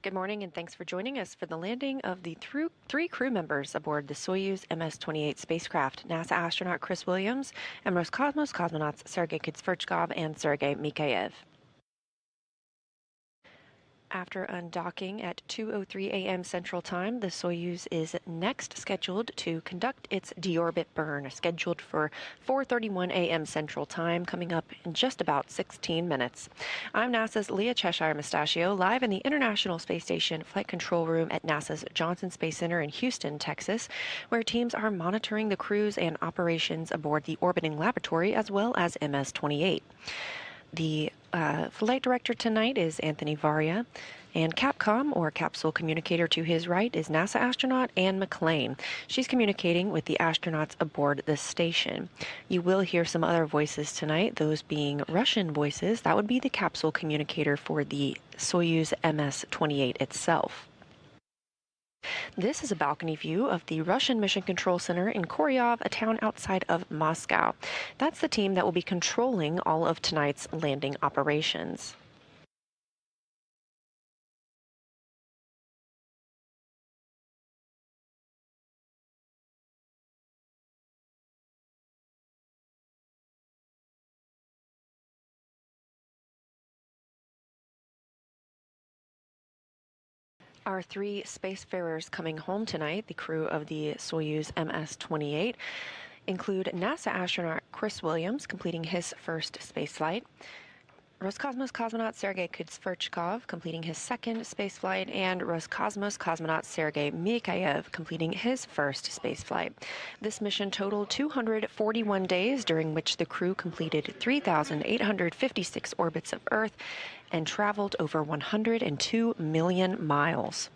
Good morning, and thanks for joining us for the landing of the three crew members aboard the Soyuz MS-28 spacecraft, NASA astronaut Chris Williams and Roscosmos cosmonauts Sergey Kud-Sverchkov and Sergei Mikaev. After undocking at 2:03 a.m. Central Time, the Soyuz is next scheduled to conduct its deorbit burn, scheduled for 4:31 a.m. Central Time, coming up in just about 16 minutes. I'm NASA's Leah Cheshire Mustachio, live in the International Space Station Flight Control Room at NASA's Johnson Space Center in Houston, Texas, where teams are monitoring the crews and operations aboard the orbiting laboratory as well as MS-28. The flight director tonight is Anthony Varia, and Capcom, or capsule communicator to his right, is NASA astronaut Anne McLean. She's communicating with the astronauts aboard the station. You will hear some other voices tonight, those being Russian voices. That would be the capsule communicator for the Soyuz MS-28 itself. This is a balcony view of the Russian Mission Control Center in Koryov, a town outside of Moscow. That's the team that will be controlling all of tonight's landing operations. Our three spacefarers coming home tonight, the crew of the Soyuz MS-28, include NASA astronaut Chris Williams, completing his first spaceflight, Roscosmos cosmonaut Sergey Kud-Sverchkov, completing his second spaceflight, and Roscosmos cosmonaut Sergei Mikaev, completing his first spaceflight. This mission totaled 241 days, during which the crew completed 3,856 orbits of Earth and traveled over 102 million miles.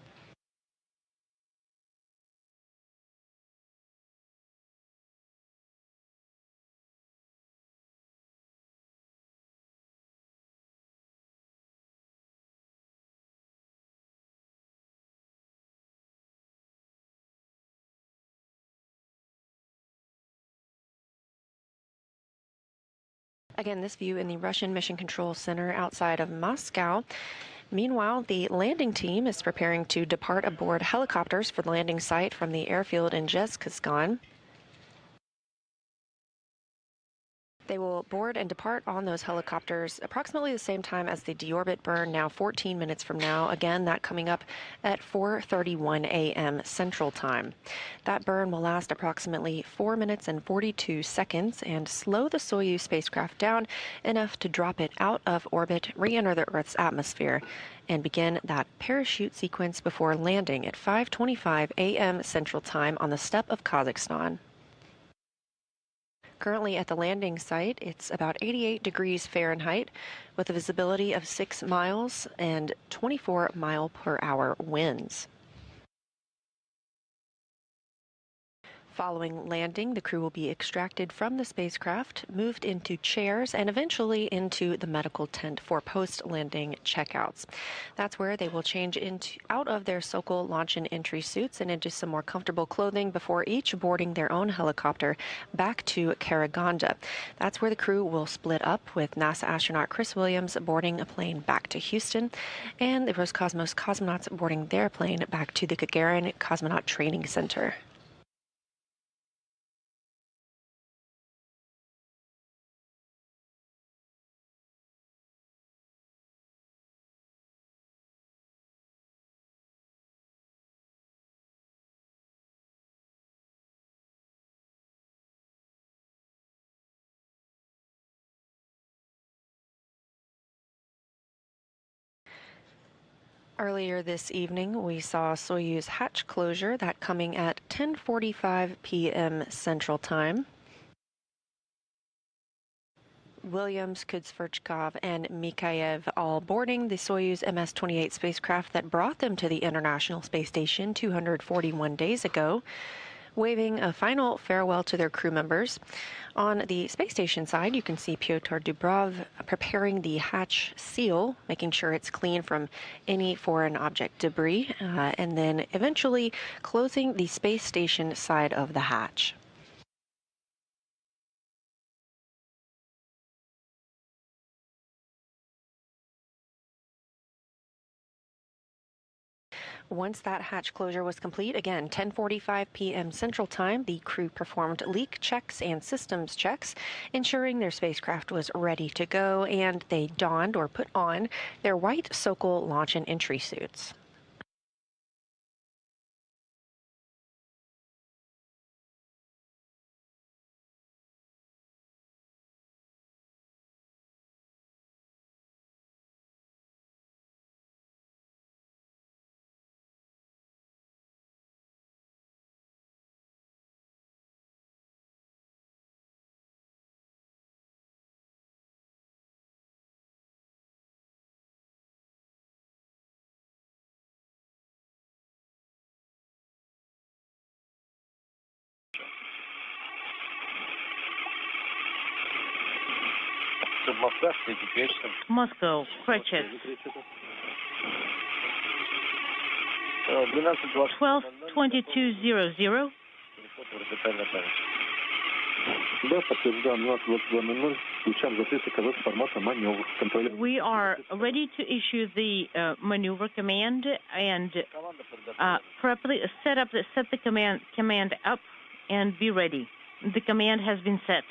Again, this view in the Russian Mission Control Center outside of Moscow. Meanwhile, the landing team is preparing to depart aboard helicopters for the landing site from the airfield in Zhezkazgan. They will board and depart on those helicopters approximately the same time as the deorbit burn, now 14 minutes from now. Again, that coming up at 4:31 a.m. Central Time. That burn will last approximately 4 minutes and 42 seconds and slow the Soyuz spacecraft down enough to drop it out of orbit, re-enter the Earth's atmosphere, and begin that parachute sequence before landing at 5:25 a.m. Central Time on the steppe of Kazakhstan. Currently at the landing site, it's about 88 degrees Fahrenheit with a visibility of 6 miles and 24-mile-per-hour winds. Following landing, the crew will be extracted from the spacecraft, moved into chairs, and eventually into the medical tent for post-landing checkouts. That's where they will change out of their Sokol launch and entry suits and into some more comfortable clothing before each boarding their own helicopter back to Karaganda. That's where the crew will split up, with NASA astronaut Chris Williams boarding a plane back to Houston and the Roscosmos cosmonauts boarding their plane back to the Gagarin Cosmonaut Training Center. Earlier this evening, we saw Soyuz hatch closure, that coming at 10:45 p.m. Central Time. Williams, Kud-Sverchkov, and Mikaev all boarding the Soyuz MS-28 spacecraft that brought them to the International Space Station 241 days ago, waving a final farewell to their crew members. On the space station side, you can see Pyotr Dubrov preparing the hatch seal, making sure it's clean from any foreign object debris, and then eventually closing the space station side of the hatch. Once that hatch closure was complete, again, 10:45 p.m. Central Time, the crew performed leak checks and systems checks, ensuring their spacecraft was ready to go, and they donned or put on their white Sokol launch and entry suits. Moscow, Kretchet. 12:22:00. We are ready to issue the maneuver command and set the command up and be ready. The command has been set.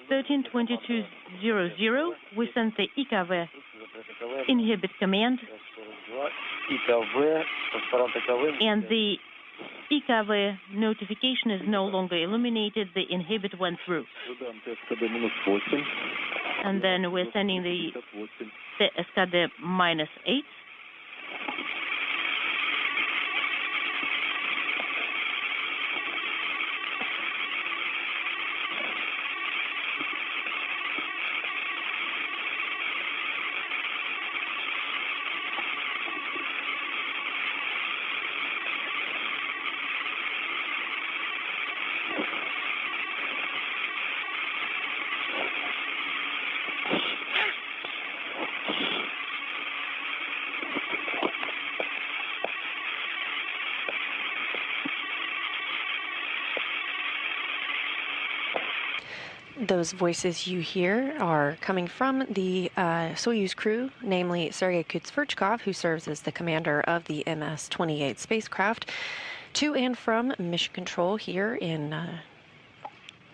(13:22:00). We sent the IKV inhibit command, and the IKV notification is no longer illuminated. The inhibit went through, and then we're sending the SKD -8. Those voices you hear are coming from the Soyuz crew, namely Sergey Kud-Sverchkov, who serves as the commander of the MS-28 spacecraft, to and from Mission Control here in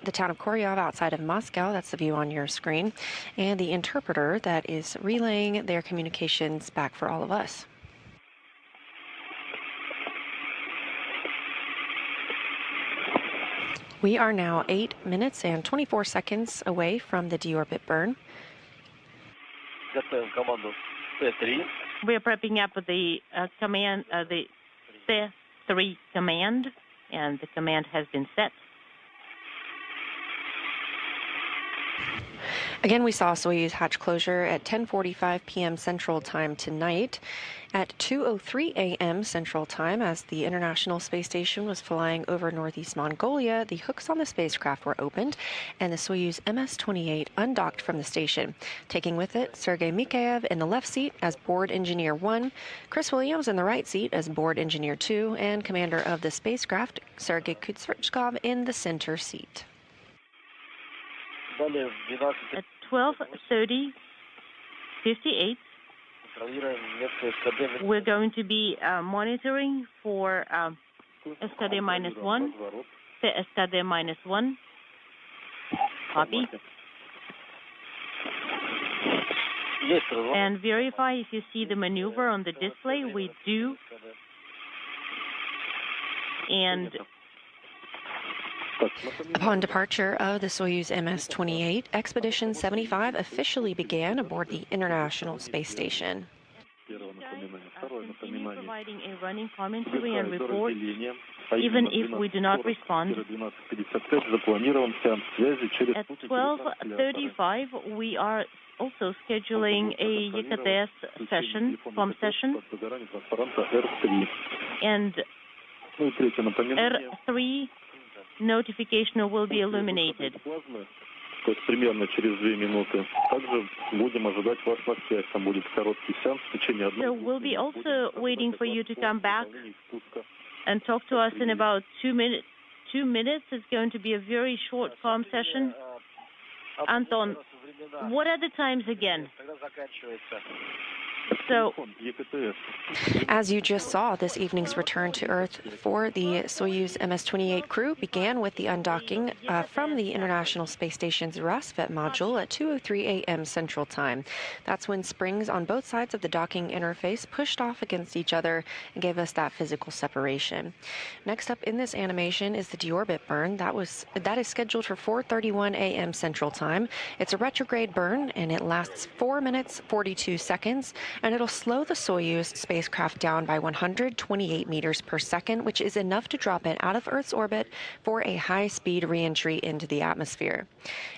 the town of Koryov outside of Moscow. That's the view on your screen, and the interpreter that is relaying their communications back for all of us. We are now 8 minutes and 24 seconds away from the deorbit burn. We are prepping up the command, the C3 command, and the command has been set. Again, we saw Soyuz hatch closure at 10:45 p.m. Central Time tonight. At 2:03 a.m. Central Time, as the International Space Station was flying over northeast Mongolia, the hooks on the spacecraft were opened, and the Soyuz MS-28 undocked from the station, taking with it Sergei Mikaev in the left seat as Board Engineer 1, Chris Williams in the right seat as Board Engineer 2, and commander of the spacecraft, Sergey Kud-Sverchkov, in the center seat. At 12:30:58, we're going to be monitoring for SKD -1, the SKD -1. Copy. And verify if you see the maneuver on the display. We do. And upon departure of the Soyuz MS-28, Expedition 75 officially began aboard the International Space Station. Continue providing a running commentary and report, even if we do not respond. At 12:35, we are also scheduling a YKTS session, and R3 notification will be illuminated. То есть примерно через 2 минуты. Также будем ожидать вас на связь. Там будет короткий сеанс в течение одной минуты. So we'll be also waiting for you to come back and talk to us in about 2 minutes. 2 minutes is going to be a very short calm session. Anton, what are the times again? So, as you just saw, this evening's return to Earth for the Soyuz MS-28 crew began with the undocking from the International Space Station's Rassvet module at 2:03 a.m. Central Time. That's when springs on both sides of the docking interface pushed off against each other and gave us that physical separation. Next up in this animation is the deorbit burn. That is scheduled for 4:31 a.m. Central Time. It's a retrograde burn, and it lasts 4 minutes 42 seconds. And it'll slow the Soyuz spacecraft down by 128 meters per second, which is enough to drop it out of Earth's orbit for a high-speed reentry into the atmosphere.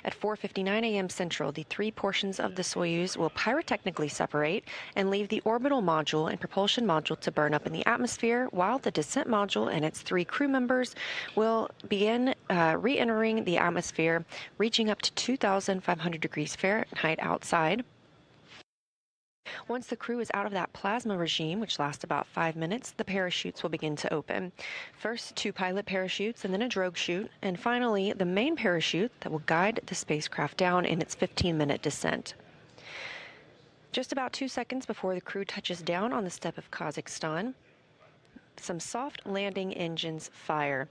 At 4:59 a.m. Central, the three portions of the Soyuz will pyrotechnically separate and leave the orbital module and propulsion module to burn up in the atmosphere, while the descent module and its three crew members will begin re-entering the atmosphere, reaching up to 2,500 degrees Fahrenheit outside. Once the crew is out of that plasma regime, which lasts about 5 minutes, the parachutes will begin to open. First, 2 pilot parachutes and then a drogue chute, and finally, the main parachute that will guide the spacecraft down in its 15-minute descent. Just about 2 seconds before the crew touches down on the steppe of Kazakhstan, some soft landing engines fire.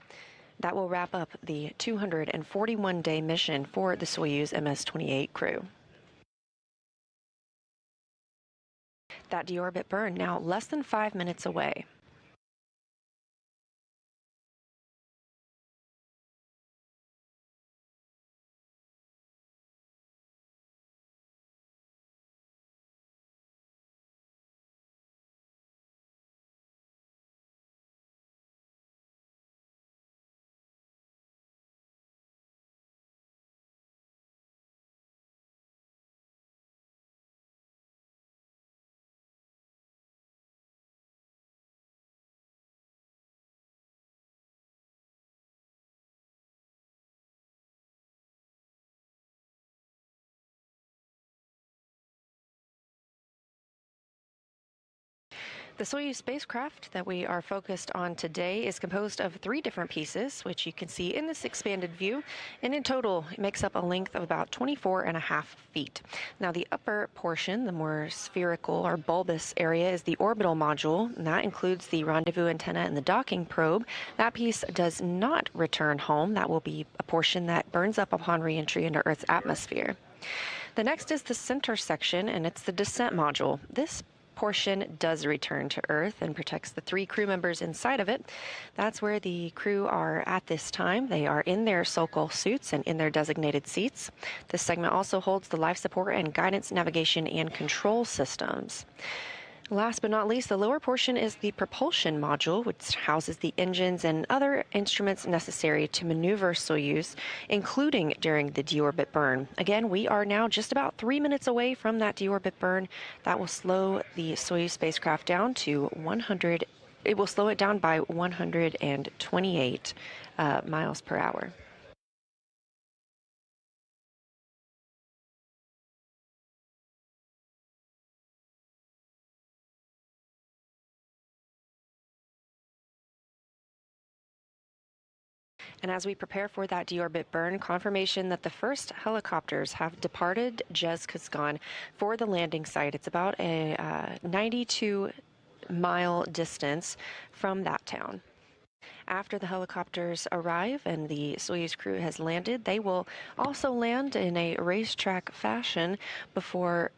That will wrap up the 241-day mission for the Soyuz MS-28 crew. That deorbit burn now less than 5 minutes away. The Soyuz spacecraft that we are focused on today is composed of 3 different pieces, which you can see in this expanded view, and in total it makes up a length of about 24.5 feet. Now the upper portion, the more spherical or bulbous area, is the orbital module, and that includes the rendezvous antenna and the docking probe. That piece does not return home. That will be a portion that burns up upon reentry into Earth's atmosphere. The next is the center section, and it's the descent module. This portion does return to Earth and protects the 3 crew members inside of it. That's where the crew are at this time. They are in their Sokol suits and in their designated seats. This segment also holds the life support and guidance, navigation, and control systems. Last but not least, the lower portion is the propulsion module, which houses the engines and other instruments necessary to maneuver Soyuz, including during the deorbit burn. Again, we are now just about 3 minutes away from that deorbit burn. That will slow the Soyuz spacecraft down to 100. It will slow it down by 128 miles per hour. And as we prepare for that deorbit burn, confirmation that the first helicopters have departed Zhezkazgan for the landing site. It's about a 92-mile distance from that town. After the helicopters arrive and the Soyuz crew has landed, they will also land in a racetrack fashion before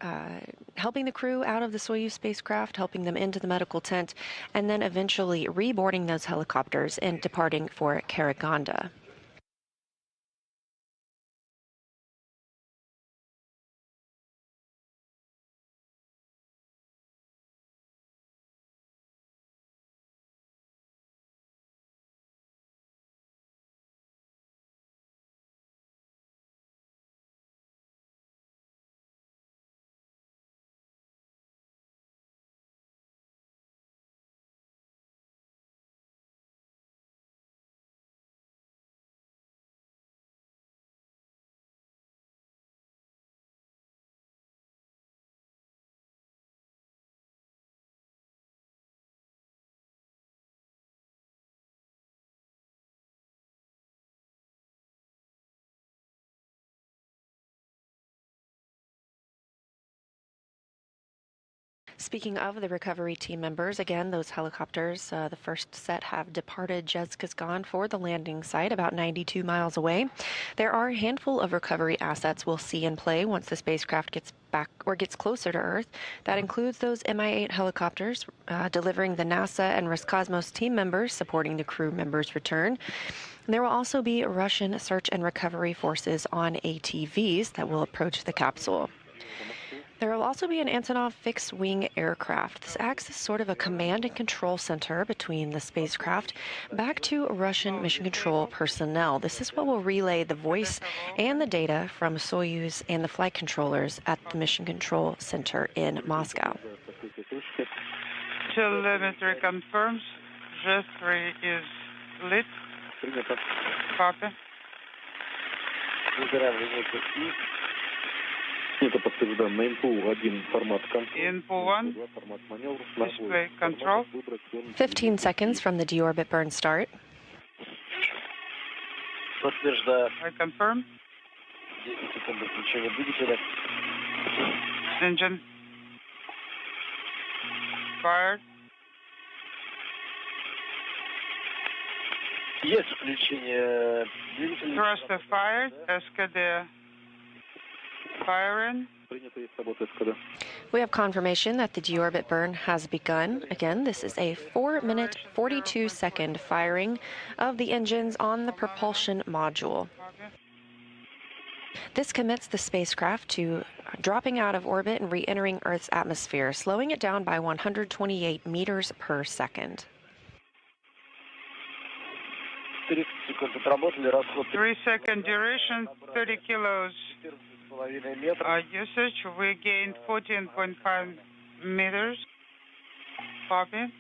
helping the crew out of the Soyuz spacecraft, helping them into the medical tent, and then eventually reboarding those helicopters and departing for Karaganda. Speaking of the recovery team members, again, those helicopters, the first set have departed Zhezkazgan for the landing site about 92 miles away. There are a handful of recovery assets we'll see in play once the spacecraft gets back or gets closer to Earth. That includes those Mi-8 helicopters delivering the NASA and Roscosmos team members supporting the crew members' return. There will also be Russian search and recovery forces on ATVs that will approach the capsule. There will also be an Antonov fixed-wing aircraft. This acts as sort of a command and control center between the spacecraft back to Russian mission control personnel. This is what will relay the voice and the data from Soyuz and the flight controllers at the mission control center in Moscow. Telemetry confirms J3 is lit. Copy. Info 1, display control. 15 seconds from the deorbit burn start. I confirm. Engine fired. Thruster fired. SKD firing. We have confirmation that the deorbit burn has begun. Again, this is a 4-minute, 42-second firing of the engines on the propulsion module. This commits the spacecraft to dropping out of orbit and re-entering Earth's atmosphere, slowing it down by 128 meters per second. 3-second duration, 30 kilos usage. We gained 14.5 meters. Copy.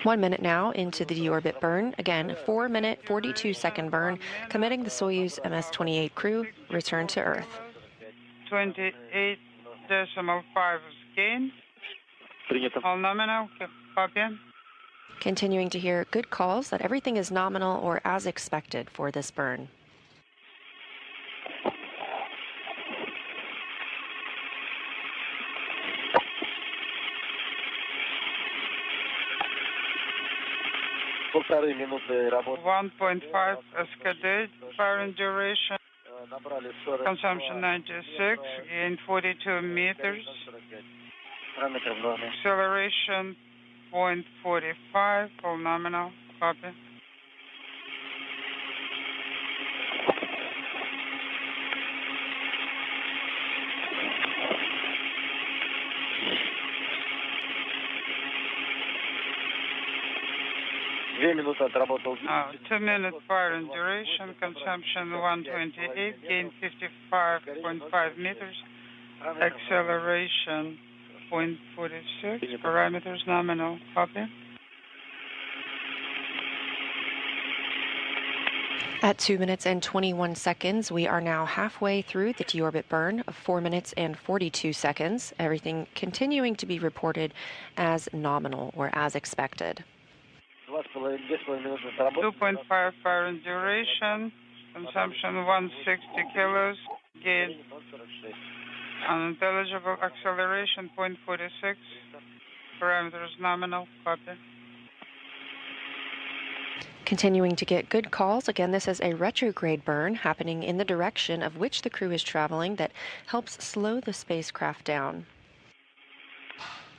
One minute now into the deorbit burn. Again, 4-minute, 42-second burn, committing the Soyuz MS-28 crew return to Earth. 28.5 gain. All nominal. Copy. Continuing to hear good calls that everything is nominal or as expected for this burn. Полторы минуты работы. 1.5 SKD, firing duration, consumption 96, gain 42 meters, acceleration 0.45, all nominal, copy. 2-minute firing duration, consumption 128, gain 55.5 meters, acceleration 0.46, parameters nominal, copy. At 2 minutes and 21 seconds, we are now halfway through the deorbit burn of 4 minutes and 42 seconds. Everything continuing to be reported as nominal or as expected. 2.5 firing duration, consumption 160 kilos, gain unintelligible, acceleration 0.46, parameters nominal, copy. Continuing to get good calls. Again, this is a retrograde burn happening in the direction of which the crew is traveling that helps slow the spacecraft down.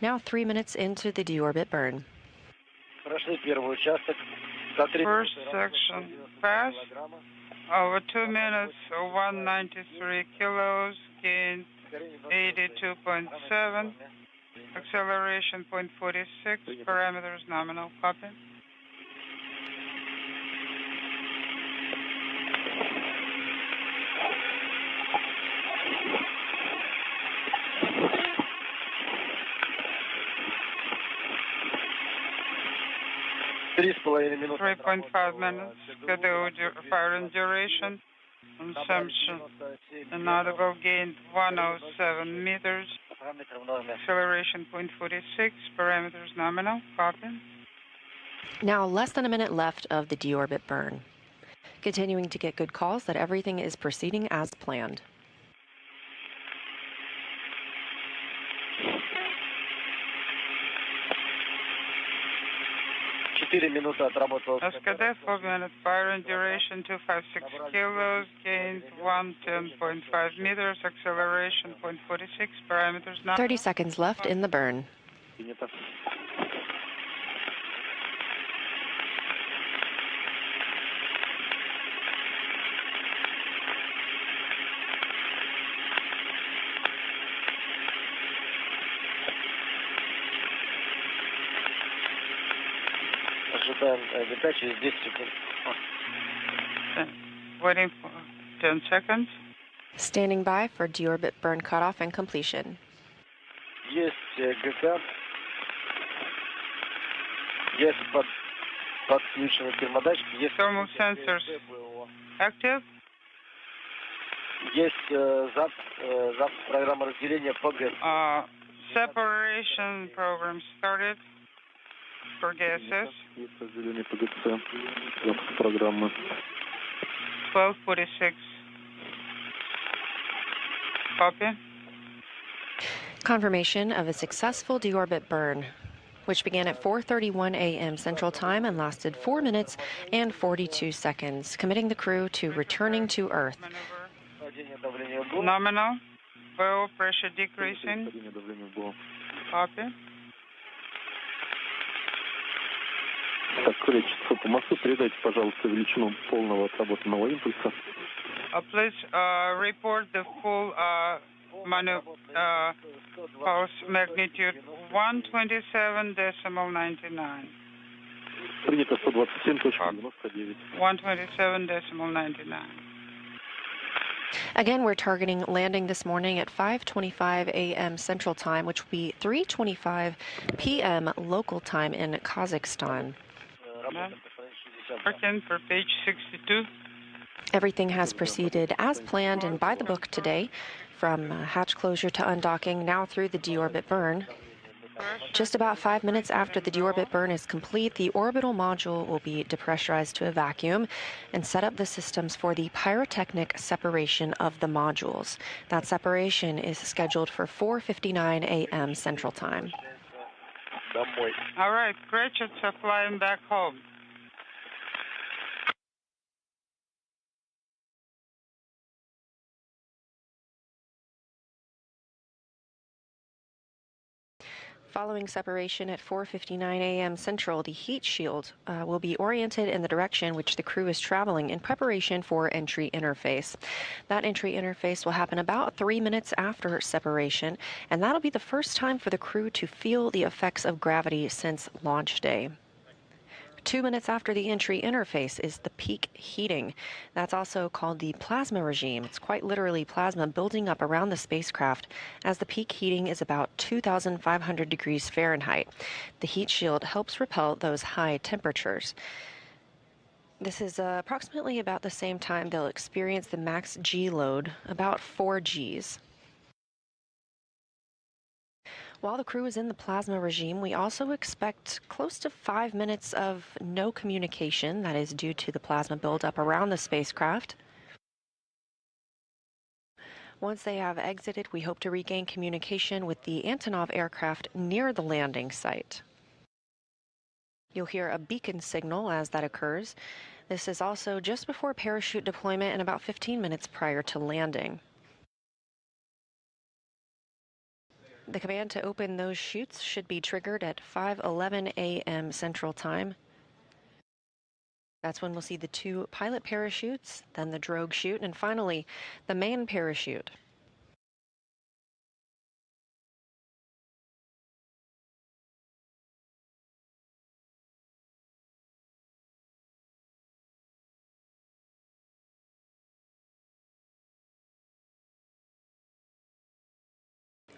Now 3 minutes into the deorbit burn. First section passed. Over 2 minutes, 193 kilos, gain 82.7, acceleration 0.46, parameters nominal, copy. Три с половиной минуты. 3.5 minutes. Firing duration. Assumption. Inaudible gained 107 meters. Acceleration 0.46. Parameters nominal. Copy. Now, less than a minute left of the deorbit burn. Continuing to get good calls that everything is proceeding as planned. SKD 4 minute firing duration 256 kilos, gained 110.5 meters, acceleration 0.46, parameters not. 30 seconds left in the burn. Waiting for 10 seconds. Standing by for deorbit burn cutoff and completion. Есть ГК. Есть подключены термодатчики. Есть thermal sensors active. Есть запуск программы разделения ПГ. Separation program started for gases. Разделение ПГЦ. Запуск программы. 12:46. Copy. Confirmation of a successful deorbit burn, which began at 4:31 a.m. Central Time and lasted 4 minutes and 42 seconds, committing the crew to returning to Earth. Nominal. Oil pressure decreasing. Copy. Так, количество по мосту. Передайте, пожалуйста, величину полного отработанного импульса. Please report the full pulse magnitude 127.99. Принято 127.99. 127.99. Again, we're targeting landing this morning at 5:25 a.m. Central Time, which will be 3:25 p.m. local time in Kazakhstan. Working for page 62. Everything has proceeded as planned and by the book today, from hatch closure to undocking, now through the deorbit burn. Just about 5 minutes after the deorbit burn is complete, the orbital module will be depressurized to a vacuum and set up the systems for the pyrotechnic separation of the modules. That separation is scheduled for 4:59 a.m. Central Time. All right, Gretchens are flying back home. Following separation at 4:59 a.m. Central, the heat shield will be oriented in the direction which the crew is traveling in preparation for entry interface. That entry interface will happen about 3 minutes after separation, and that'll be the first time for the crew to feel the effects of gravity since launch day. 2 minutes after the entry interface is the peak heating. That's also called the plasma regime. It's quite literally plasma building up around the spacecraft, as the peak heating is about 2,500 degrees Fahrenheit. The heat shield helps repel those high temperatures. This is approximately about the same time they'll experience the max G load, about 4 Gs. While the crew is in the plasma regime, we also expect close to 5 minutes of no communication. That is due to the plasma buildup around the spacecraft. Once they have exited, we hope to regain communication with the Antonov aircraft near the landing site. You'll hear a beacon signal as that occurs. This is also just before parachute deployment and about 15 minutes prior to landing. The command to open those chutes should be triggered at 5:11 a.m. Central Time. That's when we'll see the 2 pilot parachutes, then the drogue chute, and finally the main parachute.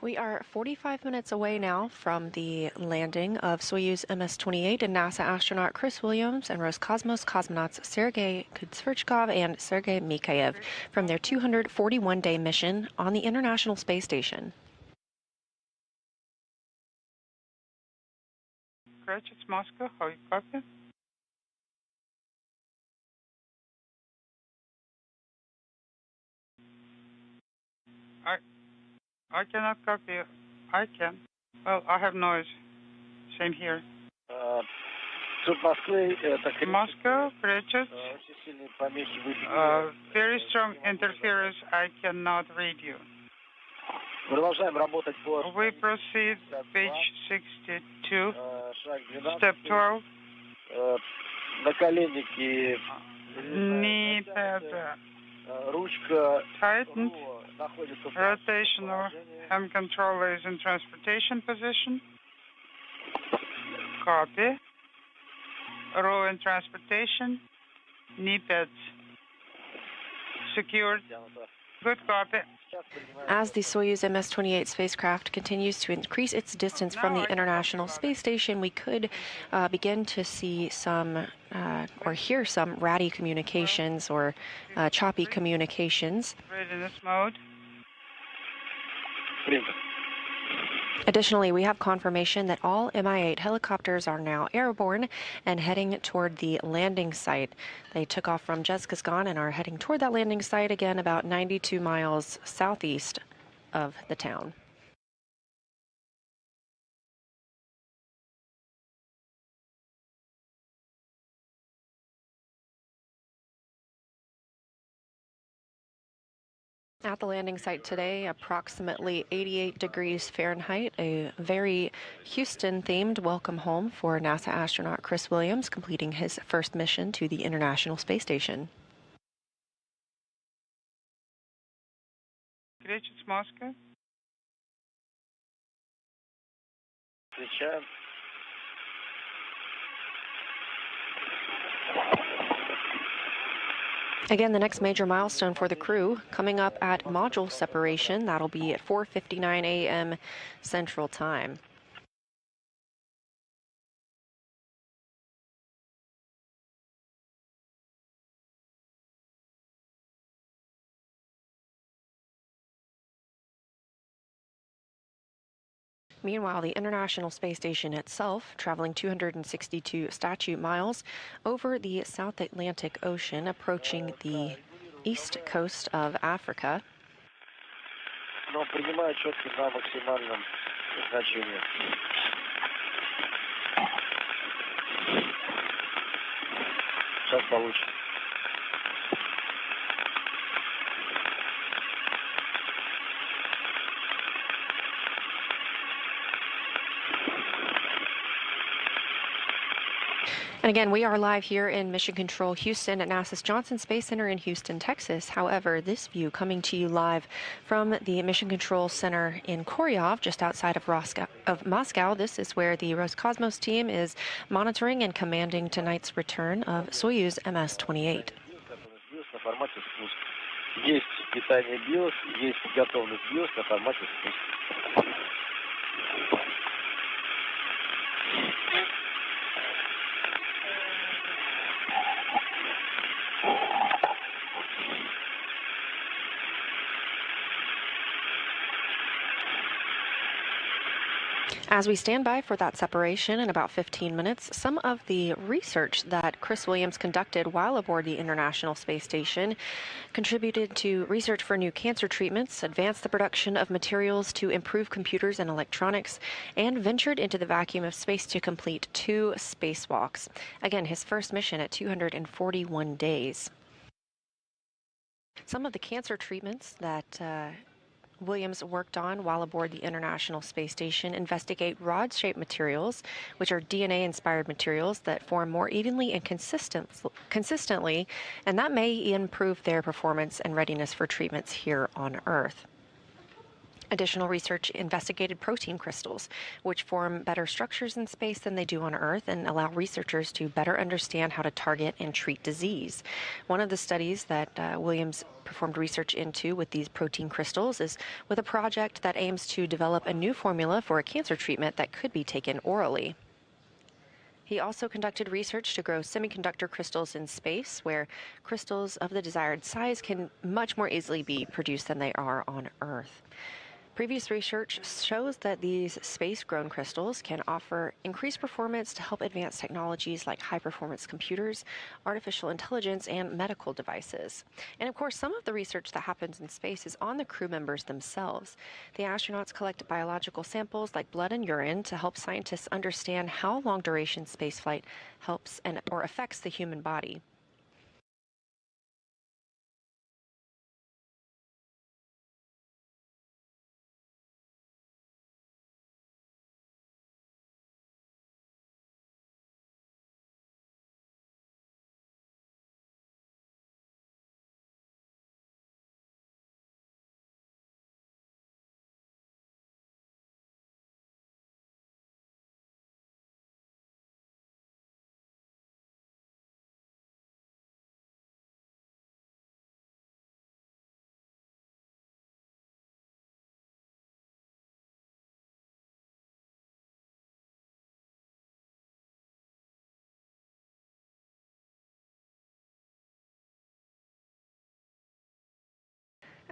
We are 45 minutes away now from the landing of Soyuz MS-28 and NASA astronaut Chris Williams and Roscosmos cosmonauts Sergey Kud-Sverchkov and Sergei Mikaev from their 241-day mission on the International Space Station. Great, it's Moscow. How you copy? I cannot copy. I can. Well, I have noise. Same here. Moscow, Richard. Very strong interference. I cannot read you. We proceed. Page 62. Step 12. Knee pad tightened. Rotational hand controller is in transportation position. Copy. Row in transportation. Knee pads secured. Good copy. As the Soyuz MS-28 spacecraft continues to increase its distance from the International Space Station, we could begin to see some or hear some ratty communications or choppy communications. Readiness mode. Additionally, we have confirmation that all Mi-8 helicopters are now airborne and heading toward the landing site. They took off from Zhezkazgan and are heading toward that landing site, again about 92 miles southeast of the town. At the landing site today, approximately 88 degrees Fahrenheit, a very Houston-themed welcome home for NASA astronaut Chris Williams, completing his first mission to the International Space Station. Great, it's Moscow. Again, the next major milestone for the crew coming up at module separation. That'll be at 4:59 a.m. Central Time. Meanwhile, the International Space Station itself, traveling 262 statute miles over the South Atlantic Ocean, approaching the east coast of Africa. And again, we are live here in Mission Control Houston at NASA's Johnson Space Center in Houston, Texas. However, this view coming to you live from the Mission Control Center in Koryov, just outside of Moscow. This is where the Roscosmos team is monitoring and commanding tonight's return of Soyuz MS-28. As we stand by for that separation in about 15 minutes, some of the research that Chris Williams conducted while aboard the International Space Station contributed to research for new cancer treatments, advanced the production of materials to improve computers and electronics, and ventured into the vacuum of space to complete 2 spacewalks. Again, his first mission at 241 days. Some of the cancer treatments that Williams worked on while aboard the International Space Station investigate rod-shaped materials, which are DNA-inspired materials that form more evenly and consistently, and that may improve their performance and readiness for treatments here on Earth. Additional research investigated protein crystals, which form better structures in space than they do on Earth and allow researchers to better understand how to target and treat disease. One of the studies that Williams performed research into with these protein crystals is with a project that aims to develop a new formula for a cancer treatment that could be taken orally. He also conducted research to grow semiconductor crystals in space, where crystals of the desired size can much more easily be produced than they are on Earth. Previous research shows that these space-grown crystals can offer increased performance to help advance technologies like high-performance computers, artificial intelligence, and medical devices. And of course, some of the research that happens in space is on the crew members themselves. The astronauts collect biological samples like blood and urine to help scientists understand how long-duration spaceflight helps or affects the human body.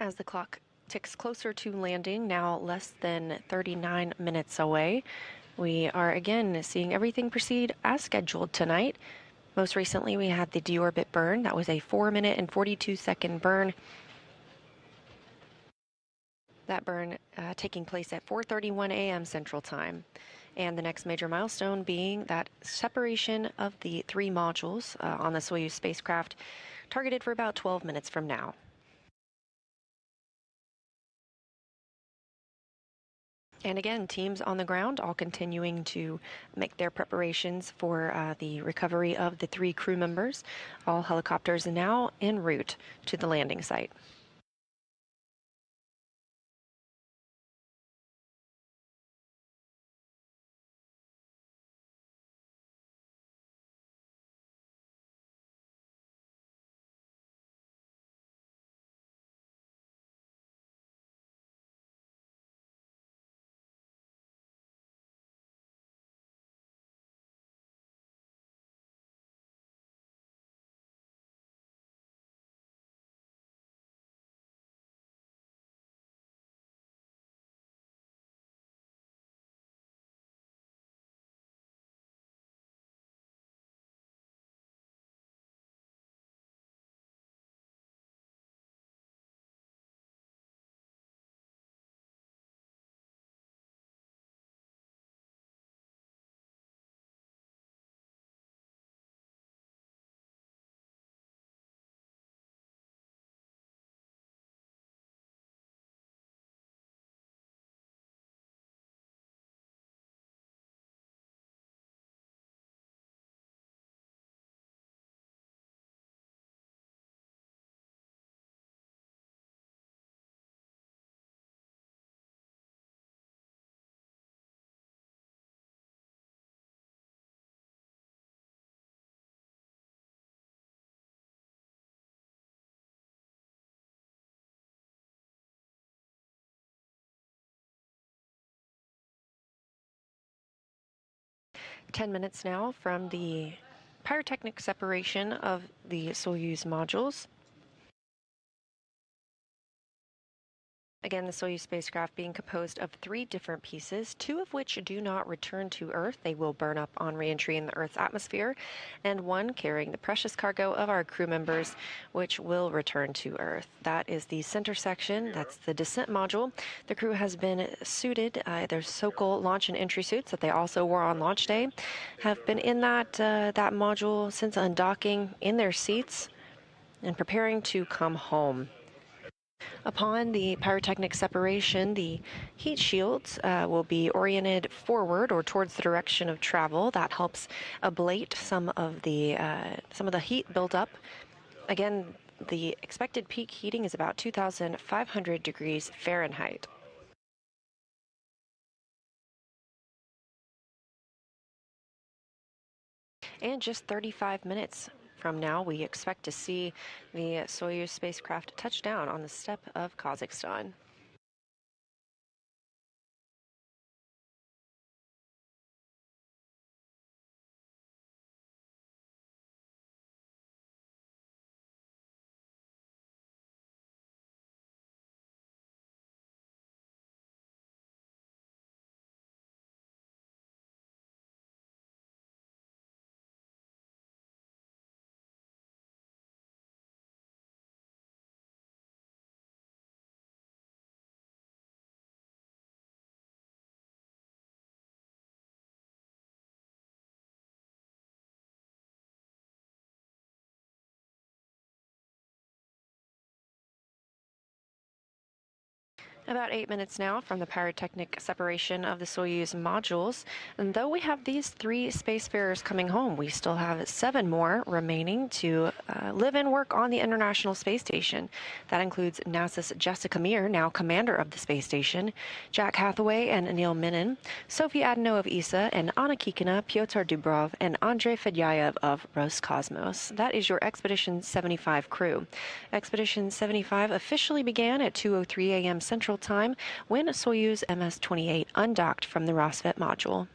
As the clock ticks closer to landing, now less than 39 minutes away, we are again seeing everything proceed as scheduled tonight. Most recently, we had the deorbit burn. That was a 4-minute and 42-second burn. That burn taking place at 4:31 a.m. Central Time. And the next major milestone being that separation of the 3 modules on the Soyuz spacecraft, targeted for about 12 minutes from now. And again, teams on the ground all continuing to make their preparations for the recovery of the 3 crew members. All helicopters now en route to the landing site. Ten minutes now from the pyrotechnic separation of the Soyuz modules. Again, the Soyuz spacecraft being composed of 3 different pieces, 2 of which do not return to Earth. They will burn up on re-entry in the Earth's atmosphere, and 1 carrying the precious cargo of our crew members, which will return to Earth. That is the center section. That's the descent module. The crew has been suited. Their Sokol launch and entry suits that they also wore on launch day have been in that module since undocking, in their seats and preparing to come home. Upon the pyrotechnic separation, the heat shields will be oriented forward or towards the direction of travel. That helps ablate some of the heat buildup. Again, the expected peak heating is about 2,500 degrees Fahrenheit. And just 35 minutes from now, we expect to see the Soyuz spacecraft touch down on the steppe of Kazakhstan. About 8 minutes now from the pyrotechnic separation of the Soyuz modules. And though we have these 3 spacefarers coming home, we still have 7 more remaining to live and work on the International Space Station. That includes NASA's Jessica Meir, now commander of the space station, Jack Hathaway and Neil Minin, Sophie Adano of ESA, and Anna Kikina, Pyotr Dubrov, and Andrei Fedyaev of Roscosmos. That is your Expedition 75 crew. Expedition 75 officially began at 2:03 a.m. Central Time when Soyuz MS-28 undocked from the Rosvet module.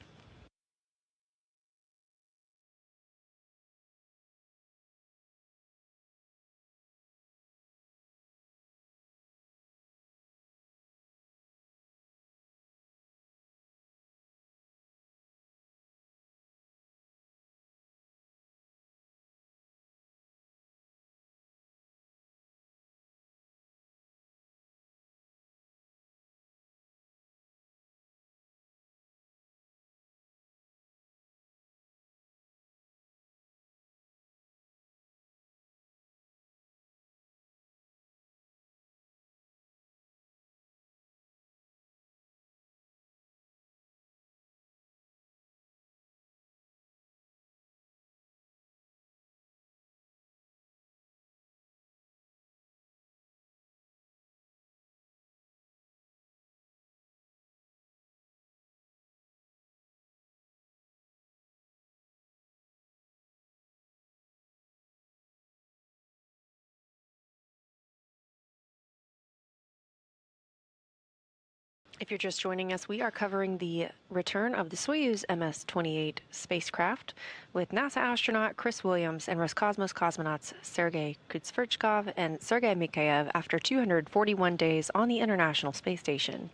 If you're just joining us, we are covering the return of the Soyuz MS-28 spacecraft with NASA astronaut Chris Williams and Roscosmos cosmonauts Sergey Kud-Sverchkov and Sergei Mikaev after 241 days on the International Space Station.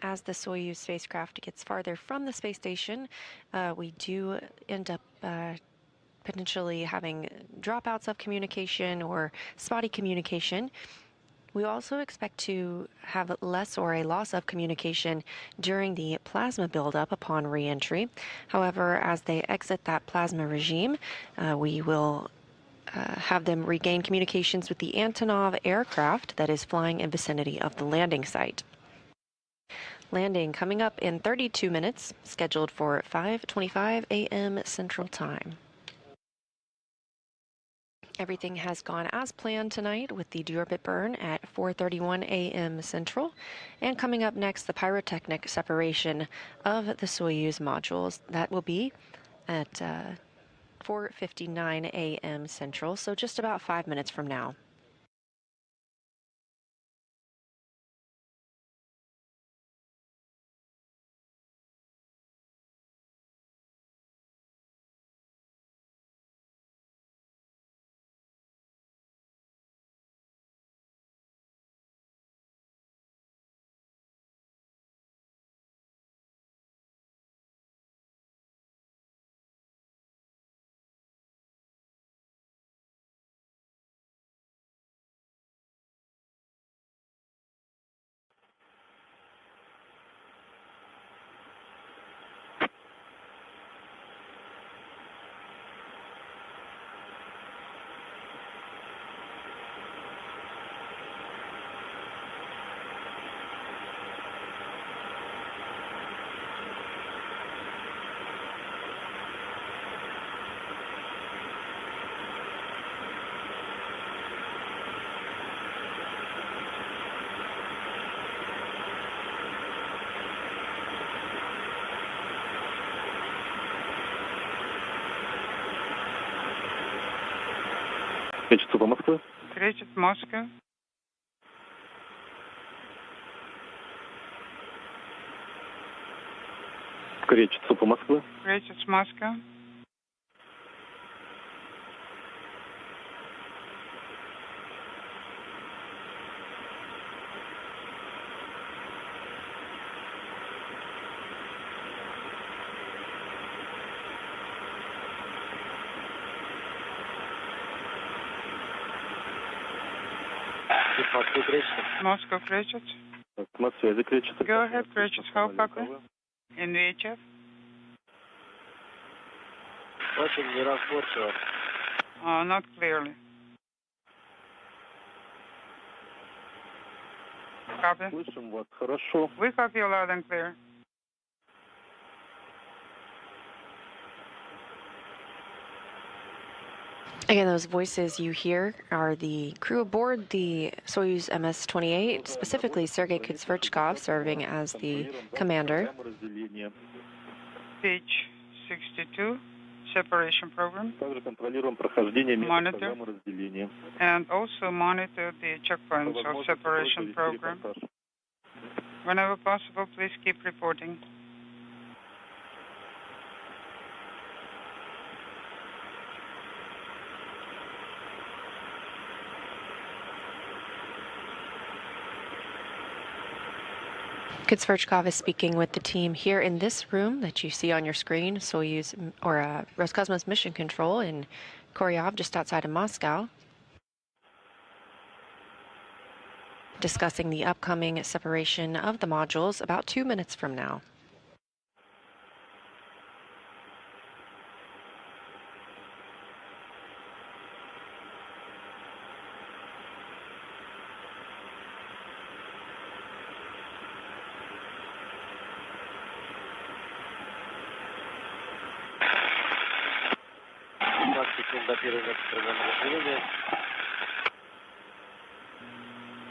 As the Soyuz spacecraft gets farther from the space station, we do end up potentially having dropouts of communication or spotty communication. We also expect to have less or a loss of communication during the plasma buildup upon re-entry. However, as they exit that plasma regime, we will have them regain communications with the Antonov aircraft that is flying in vicinity of the landing site. Landing coming up in 32 minutes, scheduled for 5:25 a.m. Central Time. Everything has gone as planned tonight with the deorbit burn at 4:31 a.m. Central. And coming up next, the pyrotechnic separation of the Soyuz modules. That will be at 4:59 a.m. Central, so just about 5 minutes from now. Кречету по Москве. Кречет Moscow. Кречету по Москве. Кречет Moscow. Moscow Кречет. На связи Кречет. Go ahead, Кречет. How copy? In VHF. Очень неразборчиво. Not clearly. Copy. Слышим вас хорошо. We copy you loud and clear. Again, those voices you hear are the crew aboard the Soyuz MS-28, specifically Sergey Kud-Sverchkov, serving as the commander. Page 62, separation program. Также контролируем прохождение Monitor. программы разделения. And also monitor the checkpoints of separation program. Whenever possible, please keep reporting. Kud-Sverchkov is speaking with the team here in this room that you see on your screen, Soyuz or Roscosmos Mission Control in Koryov, just outside of Moscow, discussing the upcoming separation of the modules about 2 minutes from now.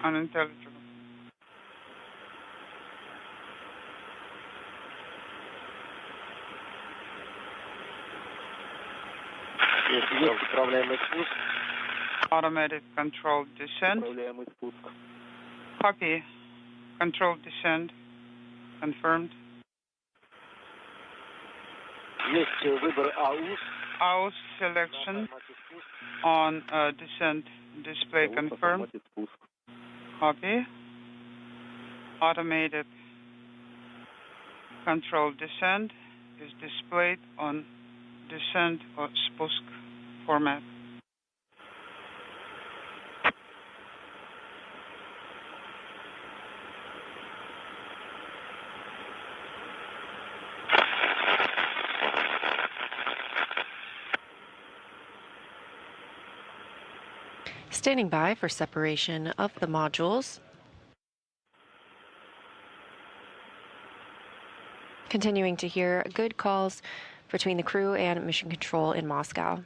Unintelligible. Automatic controlled descent. Управляемый спуск. Copy. Controlled descent. Confirmed. Есть выбор АУС. AUS selection on descent display confirmed. Автомате спуск. Copy. Automated controlled descent is displayed on descent or spusк format. Standing by for separation of the modules. Continuing to hear good calls between the crew and mission control in Moscow.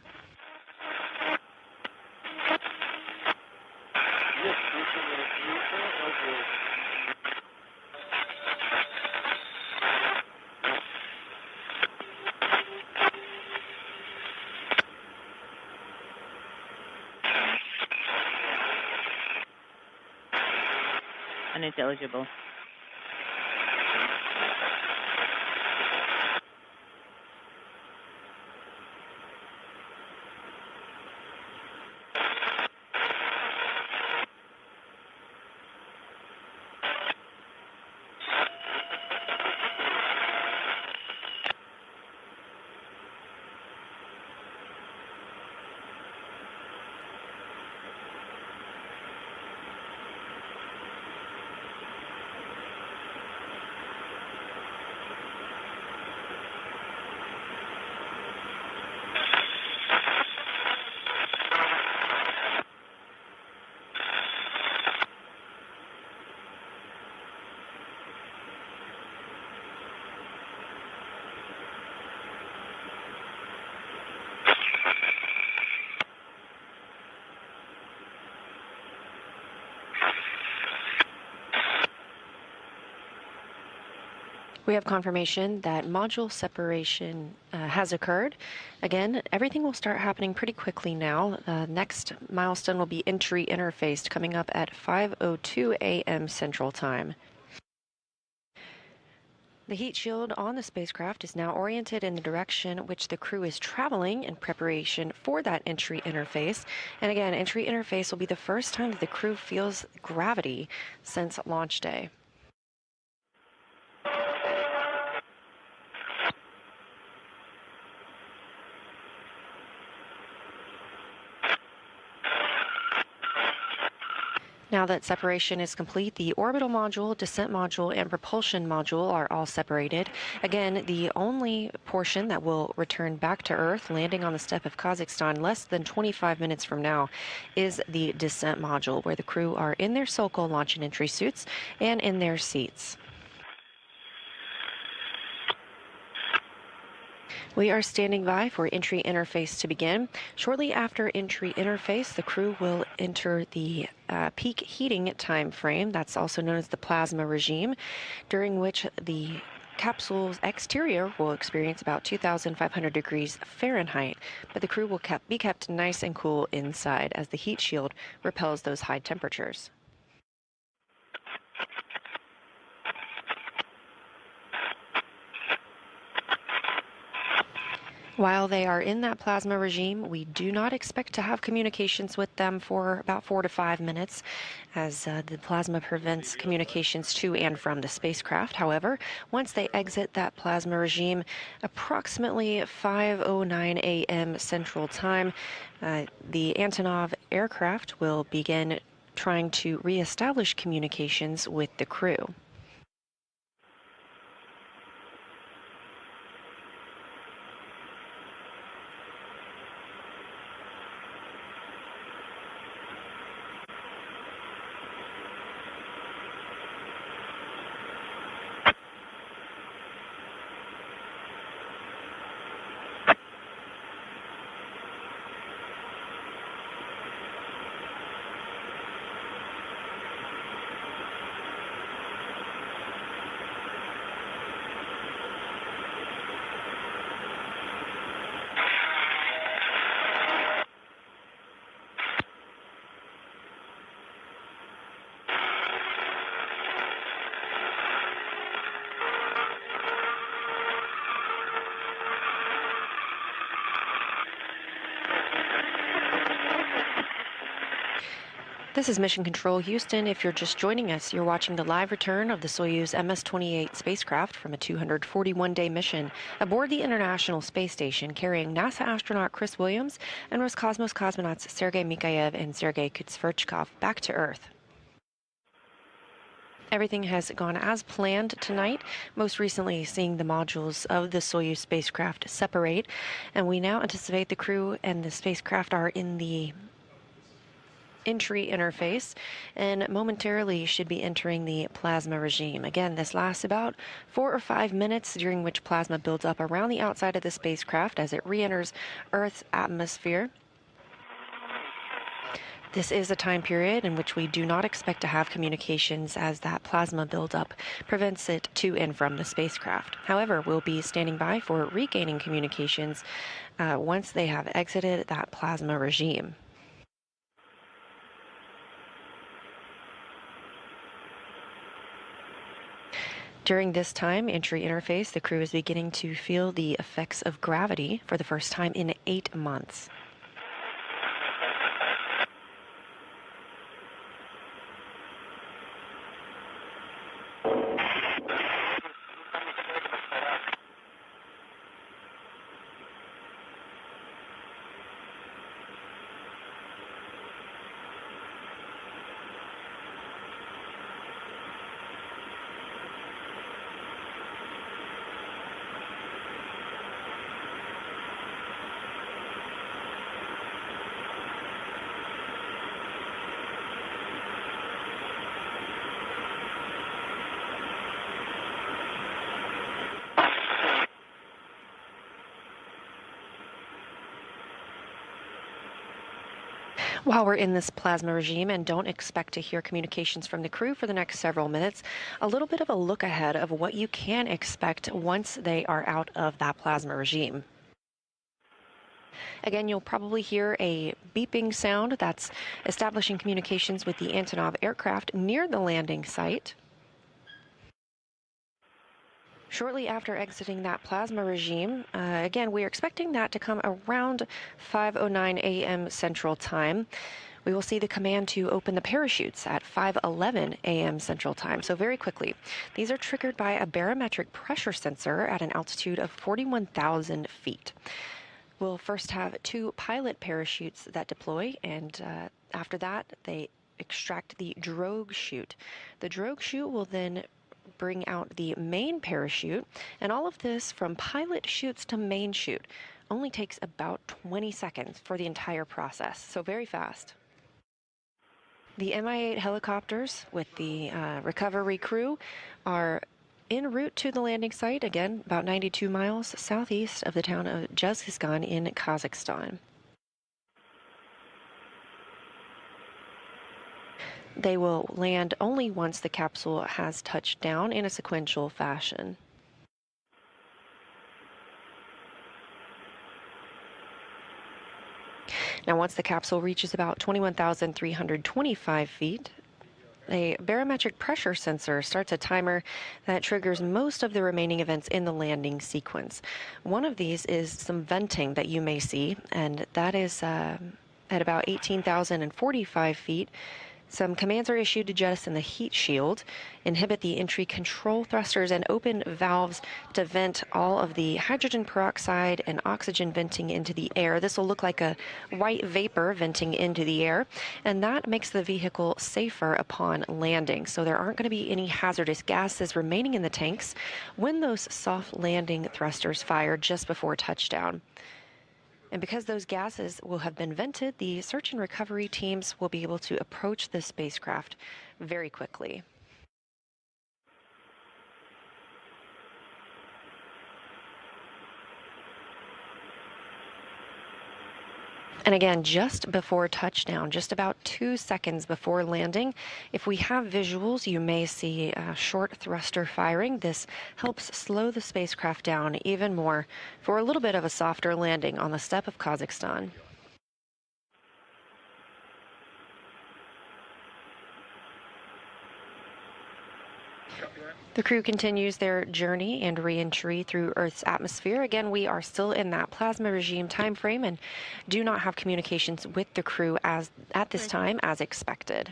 Unintelligible. We have confirmation that module separation has occurred. Again, everything will start happening pretty quickly now. Next milestone will be entry interfaced coming up at 5:02 a.m. Central Time. The heat shield on the spacecraft is now oriented in the direction which the crew is traveling in preparation for that entry interface. And again, entry interface will be the first time that the crew feels gravity since launch day. Now that separation is complete, the orbital module, descent module, and propulsion module are all separated. Again, the only portion that will return back to Earth, landing on the steppe of Kazakhstan less than 25 minutes from now, is the descent module, where the crew are in their Sokol launch and entry suits and in their seats. We are standing by for entry interface to begin. Shortly after entry interface, the crew will enter the peak heating time frame. That's also known as the plasma regime, during which the capsule's exterior will experience about 2,500 degrees Fahrenheit, but the crew will be kept nice and cool inside as the heat shield repels those high temperatures. While they are in that plasma regime, we do not expect to have communications with them for about 4 to 5 minutes, as the plasma prevents communications to and from the spacecraft. However, once they exit that plasma regime, approximately 5:09 a.m. Central Time, the Antonov aircraft will begin trying to reestablish communications with the crew. This is Mission Control Houston. If you're just joining us, you're watching the live return of the Soyuz MS-28 spacecraft from a 241-day mission aboard the International Space Station, carrying NASA astronaut Chris Williams and Roscosmos cosmonauts Sergey Mikaev and Sergey Kud-Sverchkov back to Earth. Everything has gone as planned tonight, most recently seeing the modules of the Soyuz spacecraft separate, and we now anticipate the crew and the spacecraft are in the entry interface and momentarily should be entering the plasma regime. Again, this lasts about 4 or 5 minutes, during which plasma builds up around the outside of the spacecraft as it re-enters Earth's atmosphere. This is a time period in which we do not expect to have communications, as that plasma buildup prevents it to and from the spacecraft. However, we'll be standing by for regaining communications once they have exited that plasma regime. During this time, entry interface, the crew is beginning to feel the effects of gravity for the first time in 8 months. While we're in this plasma regime and don't expect to hear communications from the crew for the next several minutes, a little bit of a look ahead of what you can expect once they are out of that plasma regime. Again, you'll probably hear a beeping sound that's establishing communications with the Antonov aircraft near the landing site. Shortly after exiting that plasma regime, again, we are expecting that to come around 5:09 a.m. Central Time. We will see the command to open the parachutes at 5:11 a.m. Central Time, so very quickly. These are triggered by a barometric pressure sensor at an altitude of 41,000 feet. We'll first have 2 pilot parachutes that deploy, and after that, they extract the drogue chute. The drogue chute will then bring out the main parachute, and all of this from pilot chutes to main chute only takes about 20 seconds for the entire process, so very fast. The Mi-8 helicopters with the recovery crew are en route to the landing site, again, about 92 miles southeast of the town of Juzkistan in Kazakhstan. They will land only once the capsule has touched down in a sequential fashion. Now, once the capsule reaches about 21,325 feet, a barometric pressure sensor starts a timer that triggers most of the remaining events in the landing sequence. One of these is some venting that you may see, and that is at about 18,045 feet. Some commands are issued to jettison the heat shield, inhibit the entry control thrusters, and open valves to vent all of the hydrogen peroxide and oxygen venting into the air. This will look like a white vapor venting into the air, and that makes the vehicle safer upon landing. So there aren't going to be any hazardous gases remaining in the tanks when those soft landing thrusters fire just before touchdown. And because those gases will have been vented, the search and recovery teams will be able to approach the spacecraft very quickly. And again, just before touchdown, just about 2 seconds before landing, if we have visuals, you may see short thruster firing. This helps slow the spacecraft down even more for a little bit of a softer landing on the steppe of Kazakhstan. The crew continues their journey and re-entry through Earth's atmosphere. Again, we are still in that plasma regime time frame and do not have communications with the crew at this time as expected.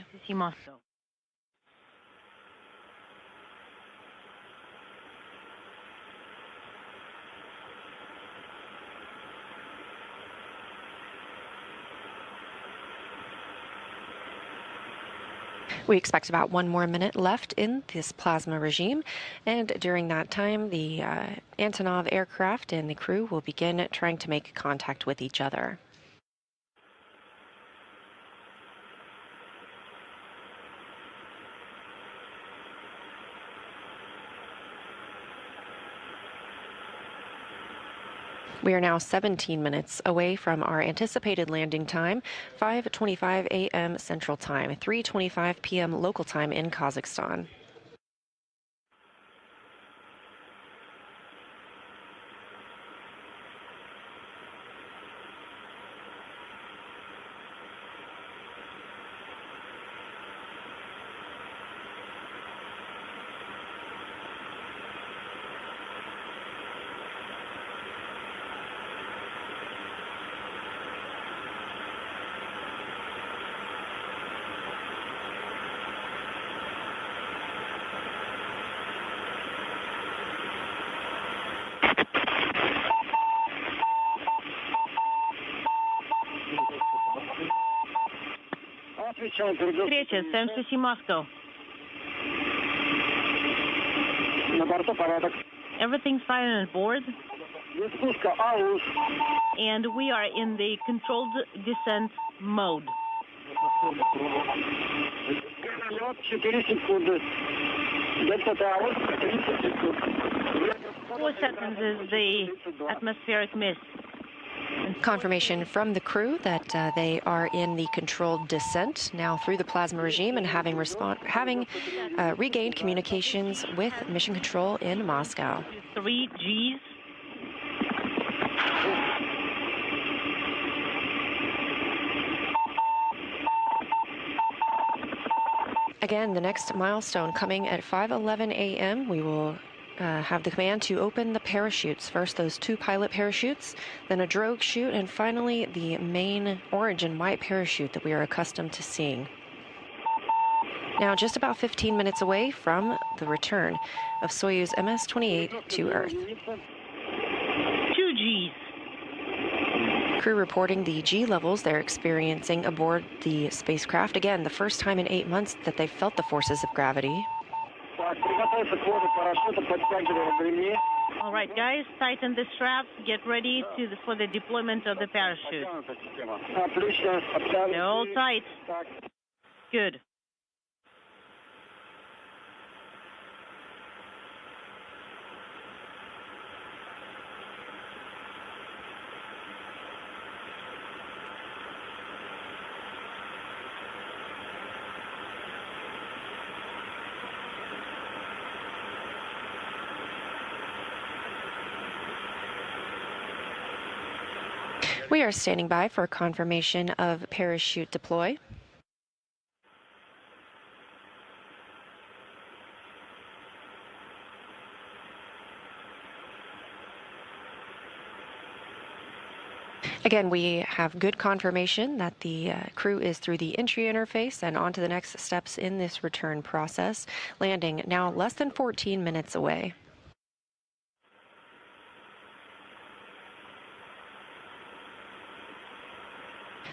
We expect about 1 more minute left in this plasma regime, and during that time, the Antonov aircraft and the crew will begin trying to make contact with each other. We are now 17 minutes away from our anticipated landing time, 5:25 a.m. Central Time, 3:25 p.m. local time in Kazakhstan. Встреча, СМС Moscow. Everything's fine on board. And we are in the controlled descent mode. 4 seconds is the atmospheric mist. Confirmation from the crew that they are in the controlled descent now through the plasma regime and having regained communications with Mission Control in Moscow. 3 Gs. Again, the next milestone coming at 5:11 a.m. We will have the command to open the parachutes. First, those 2 pilot parachutes, then a drogue chute, and finally the main orange and white parachute that we are accustomed to seeing. Now, just about 15 minutes away from the return of Soyuz MS-28 to Earth. 2 Gs. Crew reporting the G levels they're experiencing aboard the spacecraft. Again, the first time in 8 months that they've felt the forces of gravity. All right, guys, tighten the straps. Get ready for the deployment of the parachute. They're all tight. Good. We are standing by for confirmation of parachute deploy. Again, we have good confirmation that the crew is through the entry interface and on to the next steps in this return process, landing now less than 14 minutes away.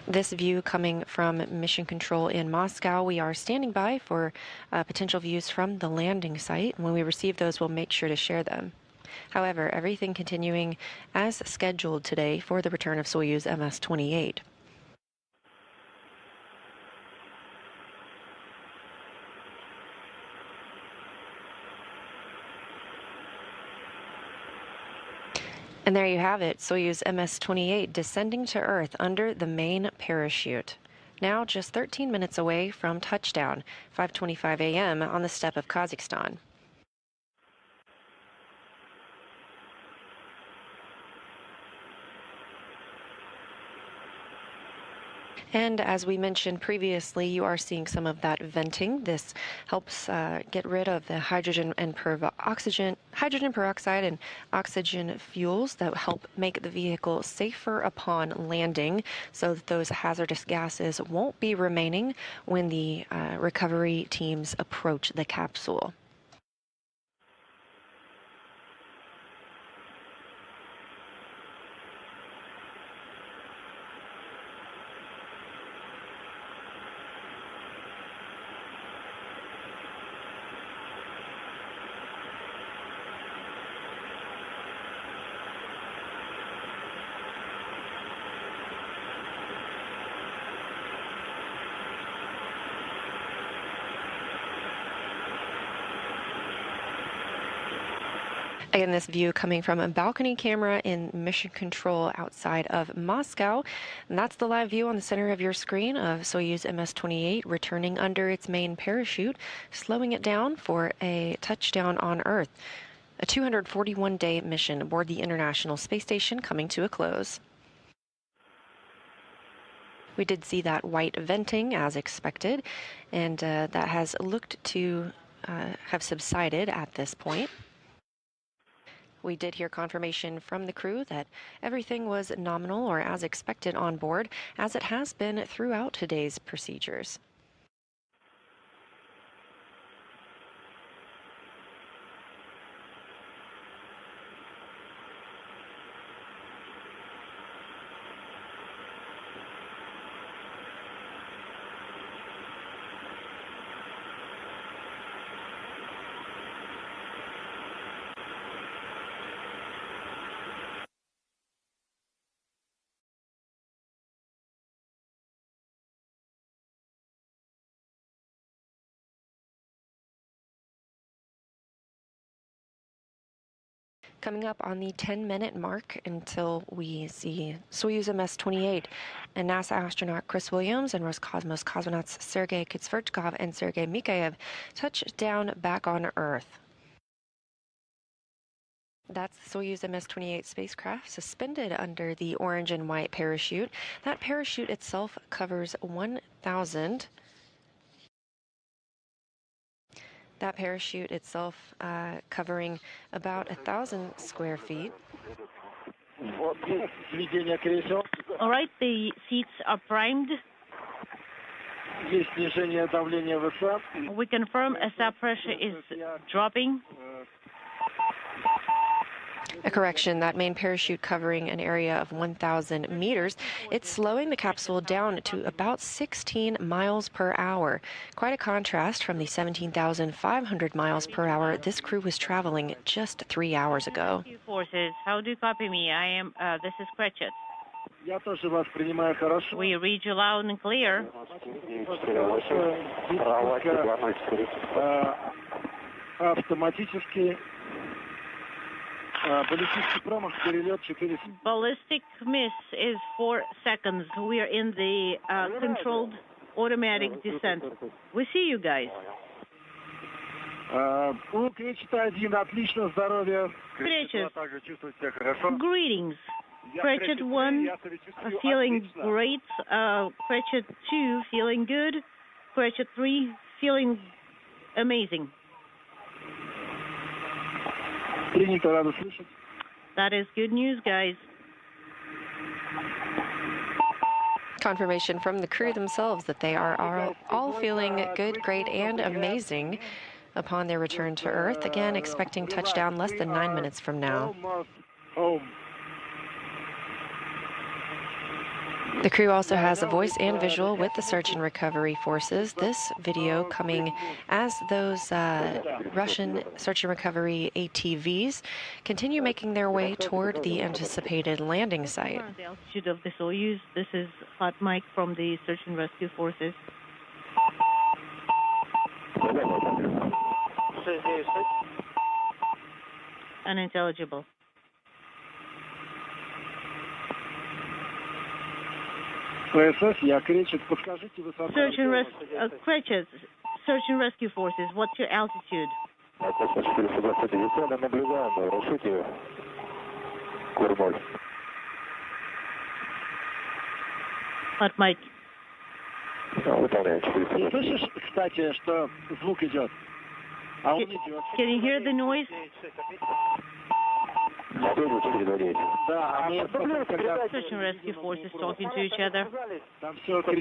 This view coming from Mission Control in Moscow. We are standing by for potential views from the landing site. When we receive those, we'll make sure to share them. However, everything continuing as scheduled today for the return of Soyuz MS-28. And there you have it, Soyuz MS-28 descending to Earth under the main parachute. Now just 13 minutes away from touchdown, 5:25 a.m. on the steppe of Kazakhstan. And as we mentioned previously, you are seeing some of that venting. This helps get rid of the hydrogen peroxide and oxygen fuels that help make the vehicle safer upon landing so that those hazardous gases won't be remaining when the recovery teams approach the capsule. Again, this view coming from a balcony camera in Mission Control outside of Moscow. And that's the live view on the center of your screen of Soyuz MS-28 returning under its main parachute, slowing it down for a touchdown on Earth. A 241-day mission aboard the International Space Station coming to a close. We did see that white venting as expected, and that has looked to have subsided at this point. We did hear confirmation from the crew that everything was nominal or as expected on board, as it has been throughout today's procedures. Coming up on the 10-minute mark until we see Soyuz MS-28 and NASA astronaut Chris Williams and Roscosmos cosmonauts Sergey Kud-Sverchkov and Sergei Mikaev touch down back on Earth. That's the Soyuz MS-28 spacecraft suspended under the orange and white parachute. That parachute itself covers 1,000. That parachute itself covering about 1,000 square feet. All right, the seats are primed. We confirm SR pressure is dropping. A correction, that main parachute covering an area of 1,000 meters. It's slowing the capsule down to about 16 miles per hour. Quite a contrast from the 17,500 miles per hour this crew was traveling just 3 hours ago. Forces, how do you copy me? This is Cratchit. We read you loud and clear. Ballistic miss is 4 seconds. We are in the controlled automatic descent. We see you guys. Greetings. Cratchit 1, feeling great. Cratchit 2, feeling good. Cratchit 3, feeling amazing. That is good news, guys. Confirmation from the crew themselves that they are all feeling good, great, and amazing upon their return to Earth. Again, expecting touchdown less than 9 minutes from now. The crew also has a voice and visual with the search and recovery forces. This video coming as those Russian search and recovery ATVs continue making their way toward the anticipated landing site. The altitude of the Soyuz. This is Hot Mike from the search and rescue forces. Unintelligible. Search and rescue forces, what's your altitude? Hot Mike. Can you hear the noise? Search and rescue forces talking to each other. Could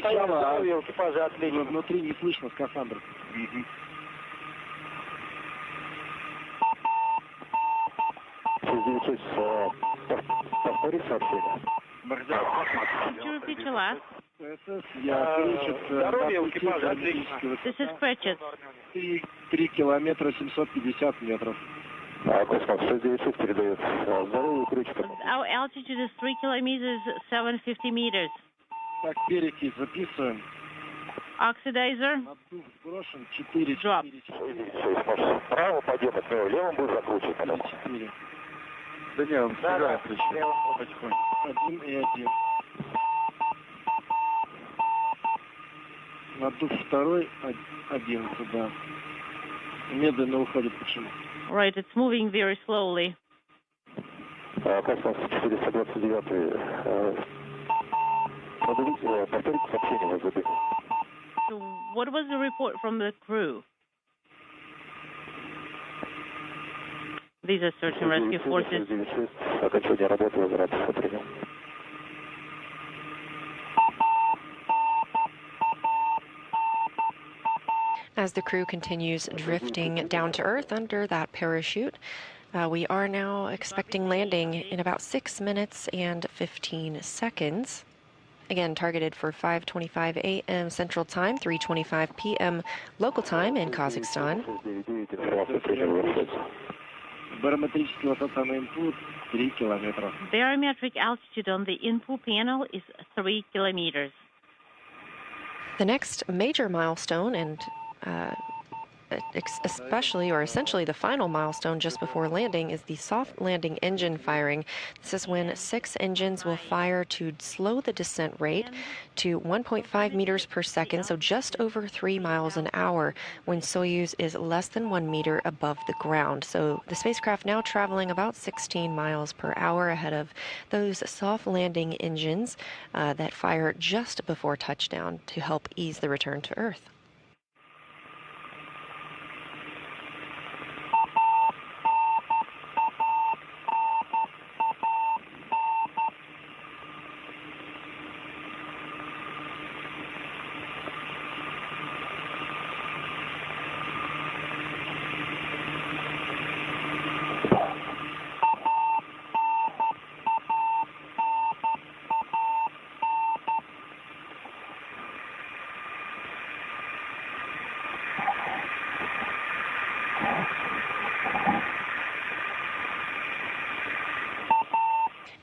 you repeat your last? This is Cratchit. 3 километра 750 метров. Our altitude is 3 kilometers 750 meters. Oxidizer. Drop. Надув второй 11, да. Медленно уходит почему? Right, it's moving very slowly. So what was the report from the crew? These are search and rescue forces. As the crew continues drifting down to Earth under that parachute, we are now expecting landing in about 6 minutes and 15 seconds. Again, targeted for 5:25 a.m. Central Time, 3:25 p.m. local time in Kazakhstan. Barometric altitude on the input panel is 3 kilometers. The next major milestone and especially or essentially the final milestone just before landing is the soft landing engine firing. This is when 6 engines will fire to slow the descent rate to 1.5 meters per second, so just over 3 miles an hour, when Soyuz is less than 1 meter above the ground. So the spacecraft now traveling about 16 miles per hour ahead of those soft landing engines that fire just before touchdown to help ease the return to Earth.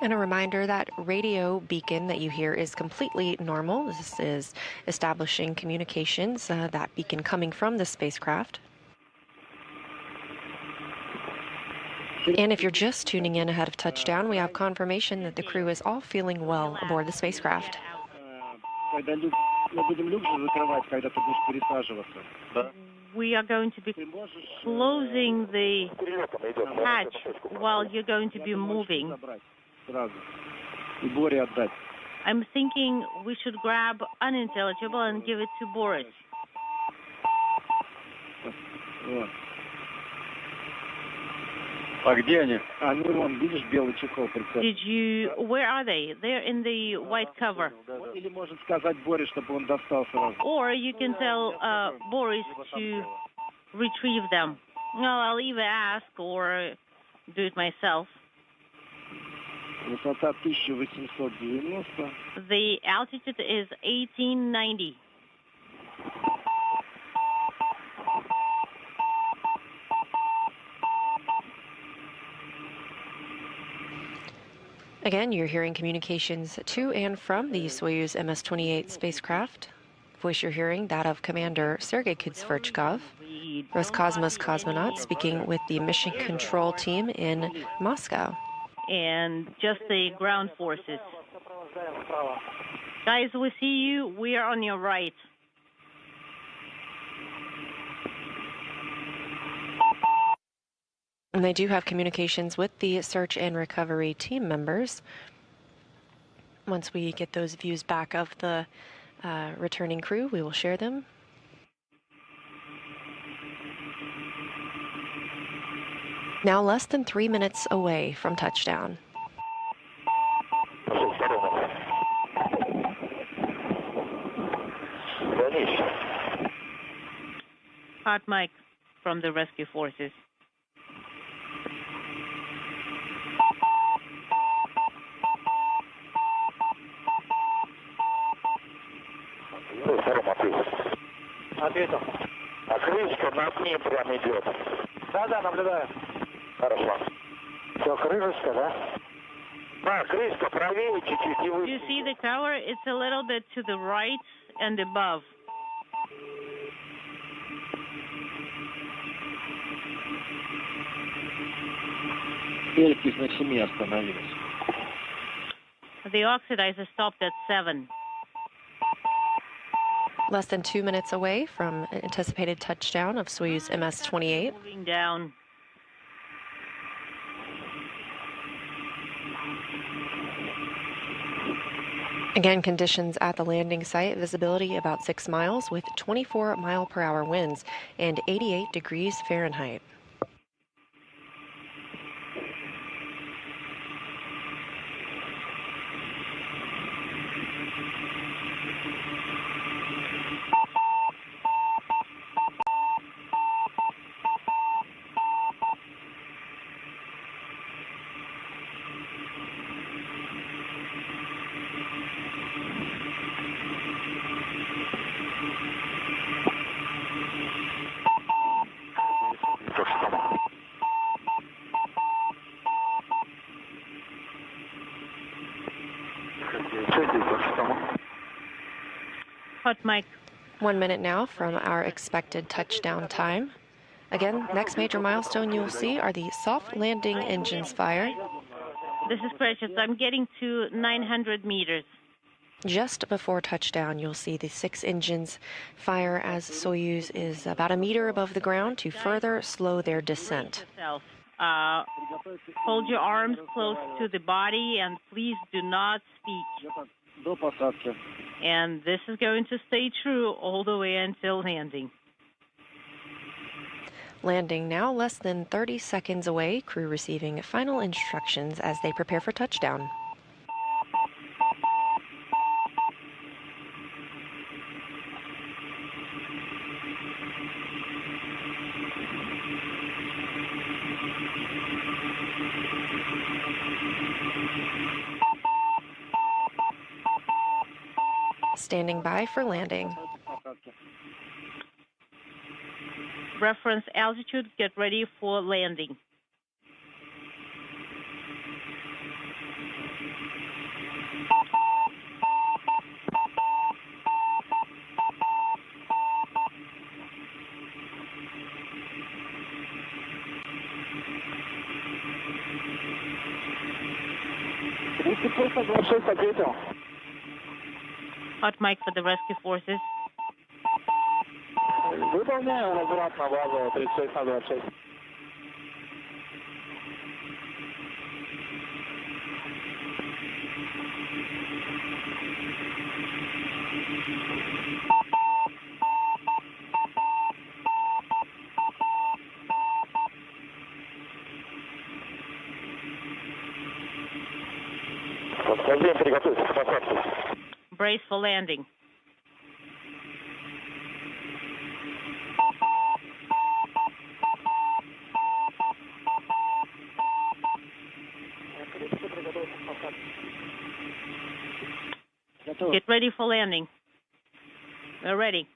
And a reminder that radio beacon that you hear is completely normal. This is establishing communications, that beacon coming from the spacecraft. And if you're just tuning in ahead of touchdown, we have confirmation that the crew is all feeling well aboard the spacecraft. We are going to be closing the hatch while you're going to be moving. I'm thinking we should grab unintelligible and give it to Boris. Did you? Where are they? They're in the white cover. Or you can tell Boris to retrieve them. Well, I'll either ask or do it myself. The altitude is 1890. Again, you're hearing communications to and from the Soyuz MS-28 spacecraft. Voice you're hearing, that of Commander Sergey Kud-Sverchkov, Roscosmos cosmonaut, speaking with the mission control team in Moscow. And just the ground forces. Guys, we see you. We are on your right. And they do have communications with the search and recovery team members. Once we get those views back of the returning crew, we will share them. Now less than 3 minutes away from touchdown. Hot mic from the rescue forces. Ответил. А крышка над ним прямо идет. Да, наблюдаю. Хорошо. Все, крышечка, да? А, крышка правее чуть-чуть. Do you see the tower? It's a little bit to the right and above. Перекись на 7 остановилась. The oxidizer stopped at 7. Less than 2 minutes away from anticipated touchdown of Soyuz MS-28. Moving down. Again, conditions at the landing site, visibility about 6 miles with 24-mile-per-hour winds and 88 degrees Fahrenheit. Hot mic. 1 minute now from our expected touchdown time. Again, next major milestone you'll see are the soft landing engines fire. This is Precious. I'm getting to 900 meters. Just before touchdown, you'll see the 6 engines fire as Soyuz is about a meter above the ground to further slow their descent. Hold your arms close to the body and please do not speak. And this is going to stay true all the way until landing. Landing now less than 30 seconds away, crew receiving final instructions as they prepare for touchdown. Standing by for landing. Reference altitude, get ready for landing. Hot mic for the rescue forces. Выполняю возврат на базу 3626. Brace for landing. Get ready for landing. We're ready.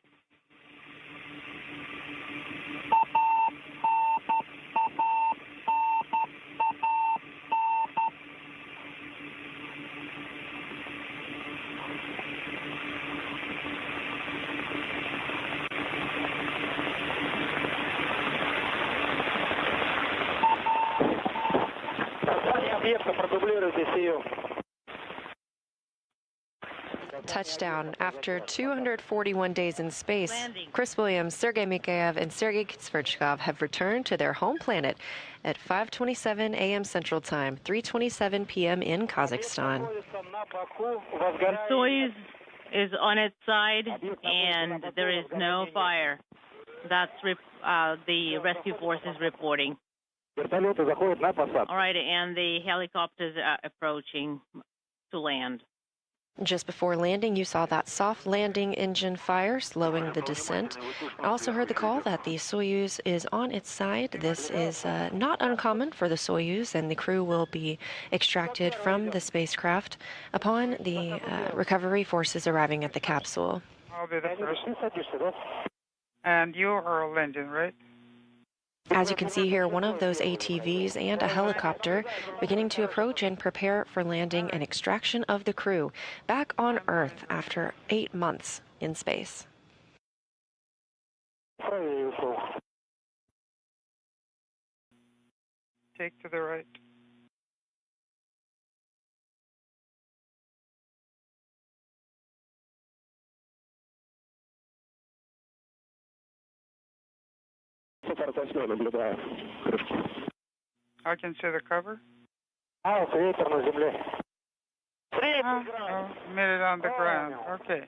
Touchdown. After 241 days in space, Chris Williams, Sergey Mikaev, and Sergey Kud-Sverchkov have returned to their home planet at 5:27 a.m. Central Time, 3:27 p.m. in Kazakhstan. The Soyuz is on its side, and there is no fire. That's the rescue forces reporting. All right, and the helicopters are approaching to land. Just before landing, you saw that soft landing engine fire slowing the descent. I also heard the call that the Soyuz is on its side. This is not uncommon for the Soyuz, and the crew will be extracted from the spacecraft upon the recovery forces arriving at the capsule. I'll be the first. And you are landing, right? As you can see here, one of those ATVs and a helicopter beginning to approach and prepare for landing and extraction of the crew back on Earth after 8 months in space. Take to the right. I can see the cover. Made it on the ground. Okay.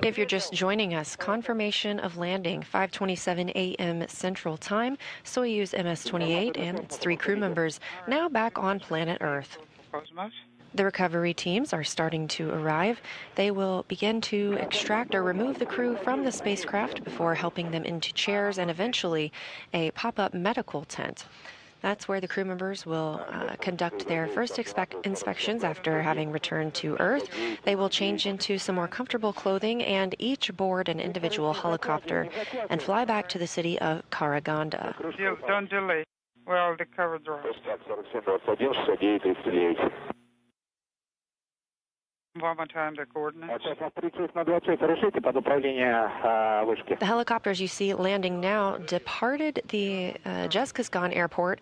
If you're just joining us, confirmation of landing, 5:27 a.m. Central Time, Soyuz MS-28 and its 3 crew members now back on planet Earth. Cosmos. The recovery teams are starting to arrive. They will begin to extract or remove the crew from the spacecraft before helping them into chairs and eventually a pop-up medical tent. That's where the crew members will conduct their first inspections after having returned to Earth. They will change into some more comfortable clothing and each board an individual helicopter and fly back to the city of Karaganda. Don't delay. Well, the cover drops. One more time, the coordinates. The helicopters you see landing now departed the Jezkazgan airport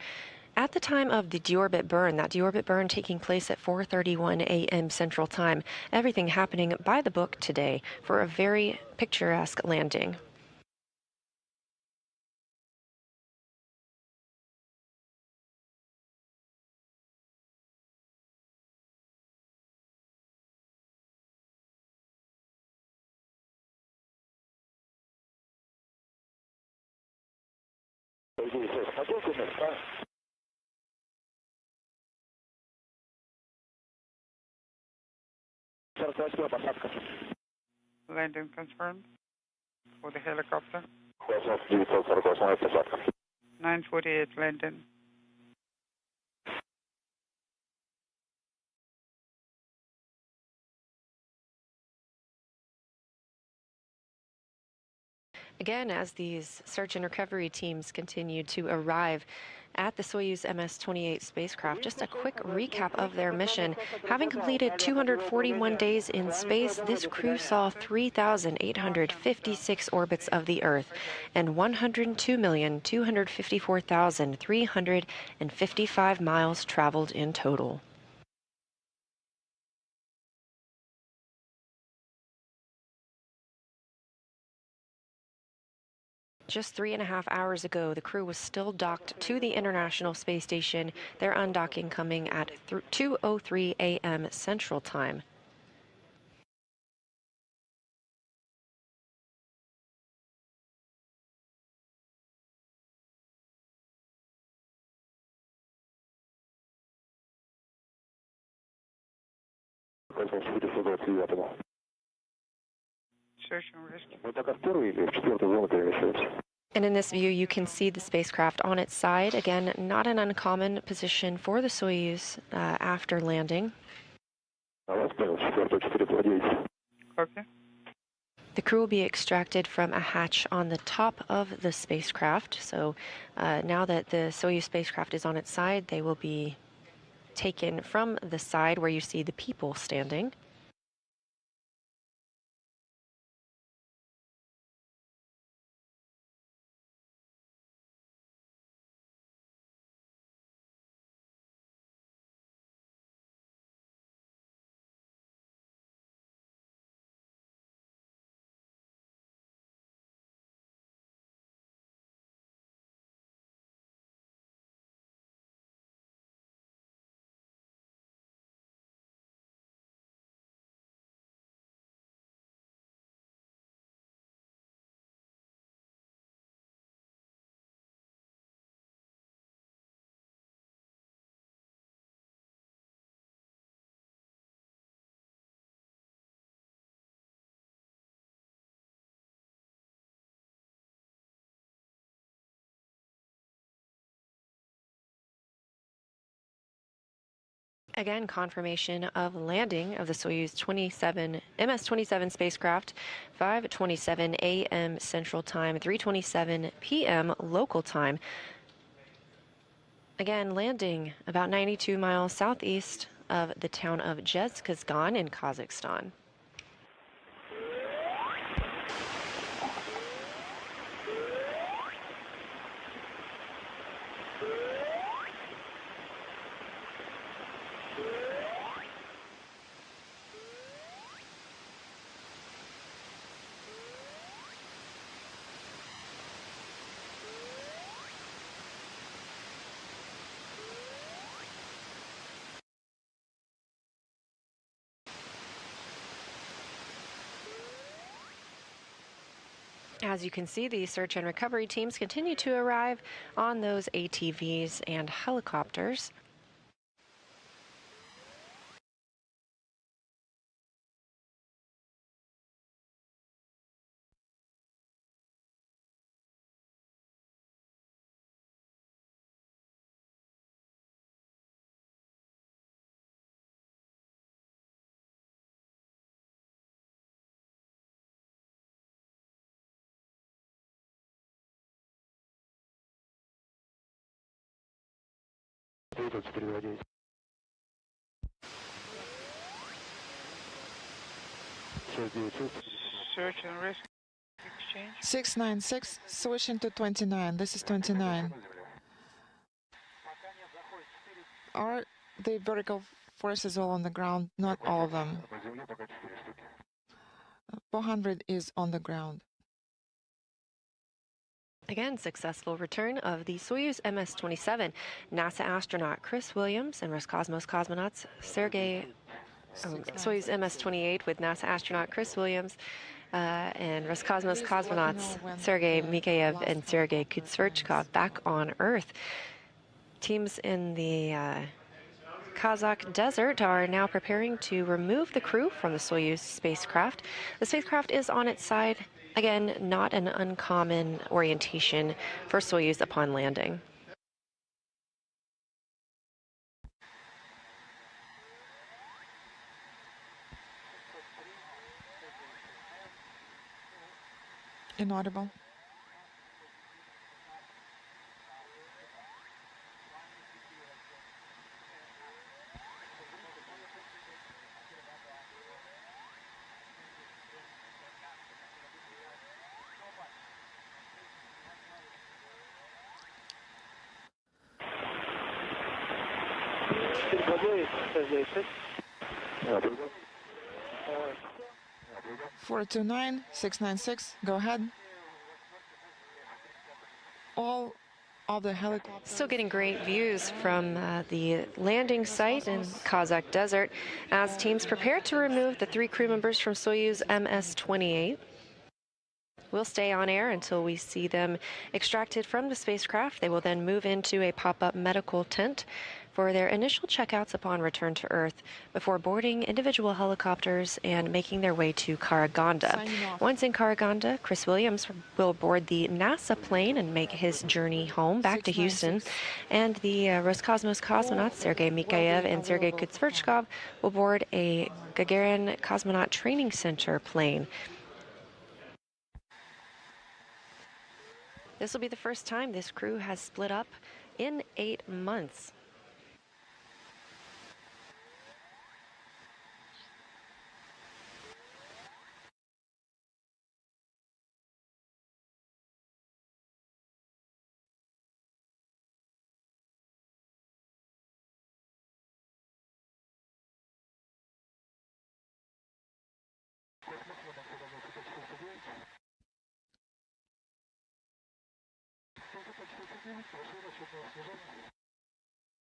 at the time of the deorbit burn, that deorbit burn taking place at 4:31 a.m. Central Time. Everything happening by the book today for a very picturesque landing. Landing confirmed for the helicopter. 9:48 landing. Again, as these search and recovery teams continue to arrive at the Soyuz MS-28 spacecraft, just a quick recap of their mission. Having completed 241 days in space, this crew saw 3,856 orbits of the Earth and 102,254,355 miles traveled in total. Just 3.5 hours ago, the crew was still docked to the International Space Station, their undocking coming at 2:03 a.m. Central Time. Search and rescue. And in this view, you can see the spacecraft on its side. Again, not an uncommon position for the Soyuz after landing. Copy. The crew will be extracted from a hatch on the top of the spacecraft. So now that the Soyuz spacecraft is on its side, they will be taken from the side where you see the people standing. Again, confirmation of landing of the Soyuz MS-27 spacecraft, 5:27 a.m. Central Time, 3:27 p.m. local time. Again, landing about 92 miles southeast of the town of Jezkazgan in Kazakhstan. As you can see, the search and recovery teams continue to arrive on those ATVs and helicopters. Search and rescue exchange. 696, switching to 29. This is 29. Are the vertical forces all on the ground? Not all of them. 400 is on the ground. Again, successful return of the Soyuz MS-27. NASA astronaut Chris Williams and Roscosmos cosmonauts Soyuz MS-28 with NASA astronaut Chris Williams and Roscosmos cosmonauts Sergei Mikaev and Sergey Kud-Sverchkov back on Earth. Teams in the Kazakh desert are now preparing to remove the crew from the Soyuz spacecraft. The spacecraft is on its side. Again, not an uncommon orientation for Soyuz upon landing. Inaudible. Four 29, 696. Go ahead. All of the helicopters. Still getting great views from the landing site in Kazakh desert as teams prepare to remove the 3 crew members from Soyuz MS-28. We'll stay on air until we see them extracted from the spacecraft. They will then move into a pop-up medical tent for their initial checkouts upon return to Earth before boarding individual helicopters and making their way to Karaganda. Once in Karaganda, Chris Williams will board the NASA plane and make his journey home back to Houston. And the Roscosmos cosmonauts, Sergei Mikaev and Sergei Kud-Sverchkov, will board a Gagarin Cosmonaut Training Center plane. This will be the first time this crew has split up in 8 months.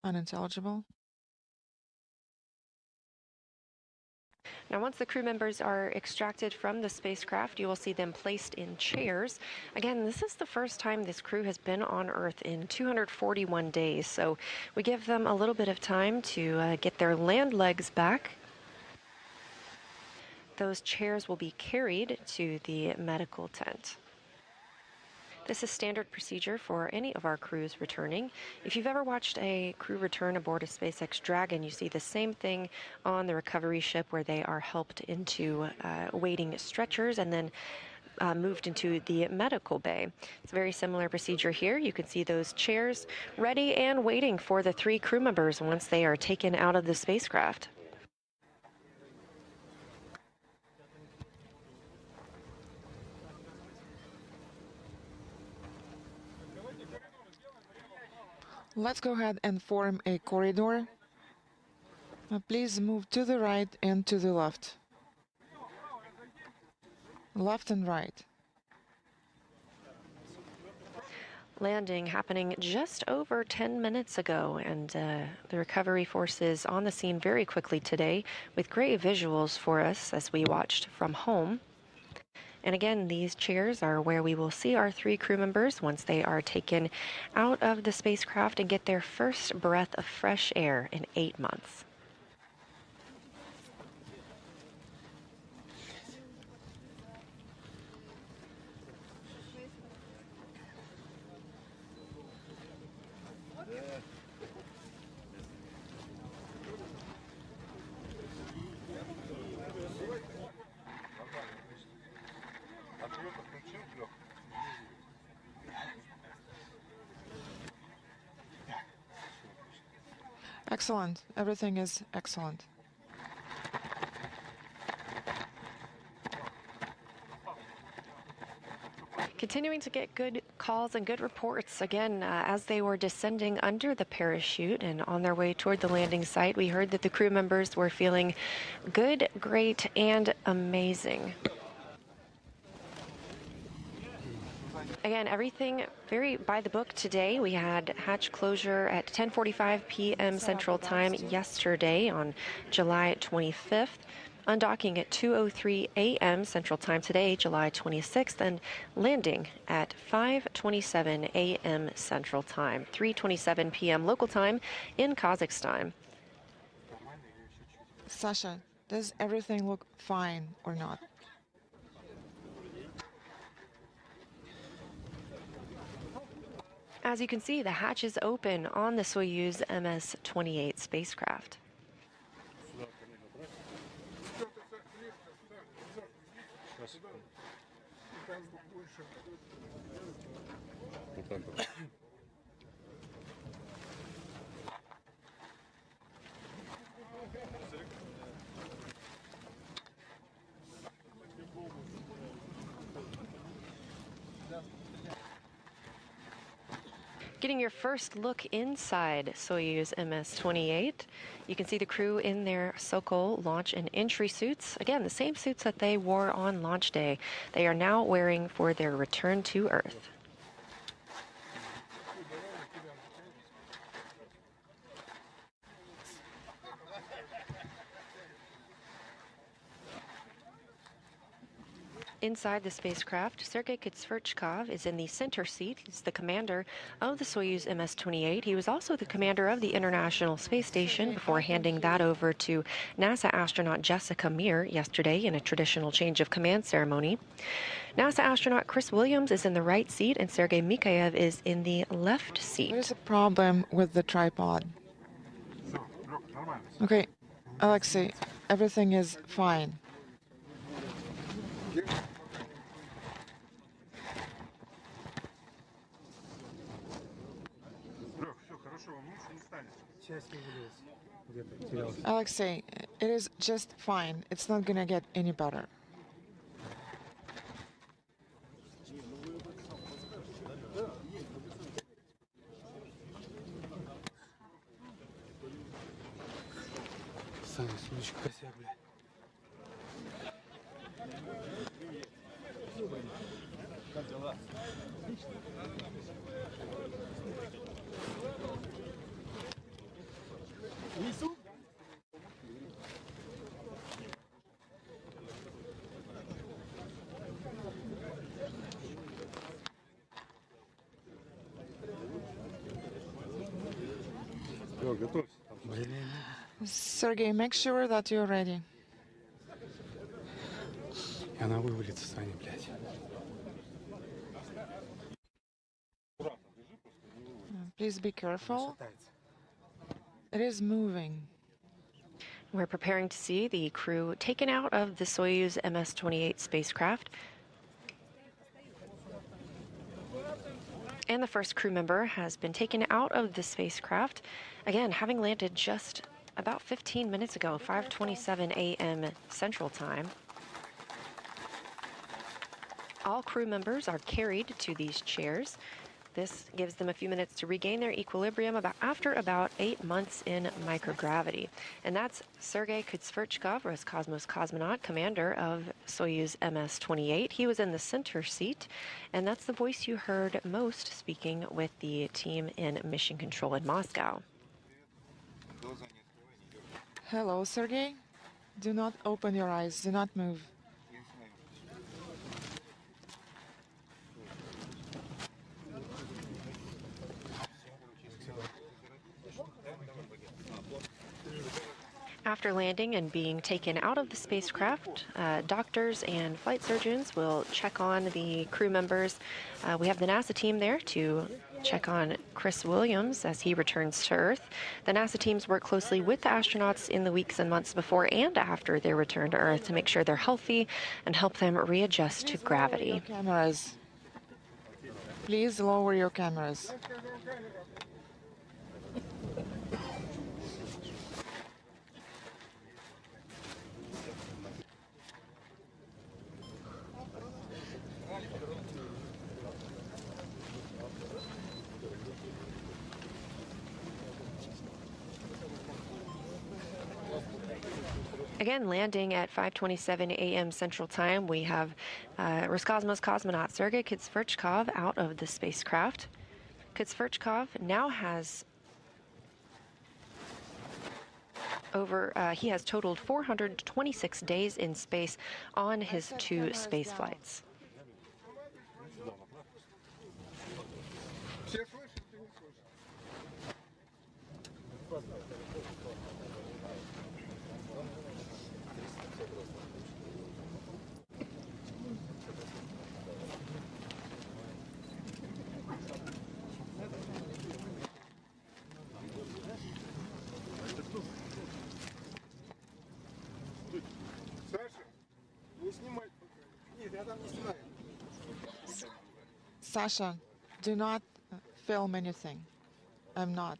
Unintelligible. Now, once the crew members are extracted from the spacecraft, you will see them placed in chairs. Again, this is the first time this crew has been on Earth in 241 days, so we give them a little bit of time to get their land legs back. Those chairs will be carried to the medical tent. This is standard procedure for any of our crews returning. If you've ever watched a crew return aboard a SpaceX Dragon, you see the same thing on the recovery ship where they are helped into waiting stretchers and then moved into the medical bay. It's a very similar procedure here. You can see those chairs ready and waiting for the 3 crew members once they are taken out of the spacecraft. Let's go ahead and form a corridor. Please move to the right and to the left. Left and right. Landing happening just over 10 minutes ago, and the recovery forces on the scene very quickly today with great visuals for us as we watched from home. And again, these chairs are where we will see our 3 crew members once they are taken out of the spacecraft and get their first breath of fresh air in 8 months. Excellent. Everything is excellent. Continuing to get good calls and good reports. Again, as they were descending under the parachute and on their way toward the landing site, we heard that the crew members were feeling good, great, and amazing. Again, everything very by the book today. We had hatch closure at 10:45 p.m. Central Time yesterday on July 25th. Undocking at 2:03 a.m. Central Time today, July 26th, and landing at 5:27 a.m. Central Time, 3:27 p.m. local time in Kazakhstan. Sasha, does everything look fine or not? As you can see, the hatch is open on the Soyuz MS-28 spacecraft. Getting your first look inside Soyuz MS-28, you can see the crew in their Sokol launch and entry suits. Again, the same suits that they wore on launch day, they are now wearing for their return to Earth. Inside the spacecraft, Sergey Kud-Sverchkov is in the center seat. He's the commander of the Soyuz MS-28. He was also the commander of the International Space Station before handing that over to NASA astronaut Jessica Meir yesterday in a traditional change of command ceremony. NASA astronaut Chris Williams is in the right seat, and Sergei Mikaev is in the left seat. There's a problem with the tripod. Okay, Alexei, everything is fine. Alexei, it is just fine. It's not gonna get any better. Sergey, make sure that you're ready. Please be careful. It is moving. We're preparing to see the crew taken out of the Soyuz MS-28 spacecraft. And the first crew member has been taken out of the spacecraft, again, having landed just about 15 minutes ago, 5:27 a.m. Central Time. All crew members are carried to these chairs. This gives them a few minutes to regain their equilibrium after about 8 months in microgravity. And that's Sergey Kud-Sverchkov, Roscosmos cosmonaut, commander of Soyuz MS-28. He was in the center seat, and that's the voice you heard most speaking with the team in mission control in Moscow. Hello, Sergey. Do not open your eyes. Do not move. After landing and being taken out of the spacecraft, doctors and flight surgeons will check on the crew members. We have the NASA team there to check on Chris Williams as he returns to Earth. The NASA teams work closely with the astronauts in the weeks and months before and after their return to Earth to make sure they're healthy and help them readjust to gravity. Cameras. Please lower your cameras. Again, landing at 5:27 a.m. Central Time, we have Roscosmos cosmonaut Sergey Kud-Sverchkov out of the spacecraft. Kud-Sverchkov now has he has totaled 426 days in space on his 2 space flights. Sasha, do not film anything. I'm not.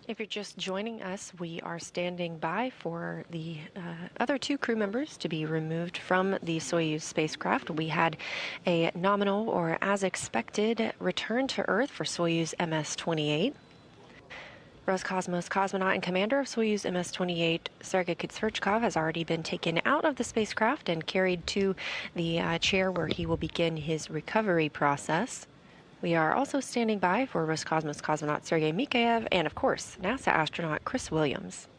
If you're just joining us, we are standing by for the other 2 crew members to be removed from the Soyuz spacecraft. We had a nominal or as expected return to Earth for Soyuz MS-28. Roscosmos cosmonaut and commander of Soyuz MS-28, Sergey Kud-Sverchkov, has already been taken out of the spacecraft and carried to the chair where he will begin his recovery process. We are also standing by for Roscosmos cosmonaut Sergei Mikaev and, of course, NASA astronaut Chris Williams.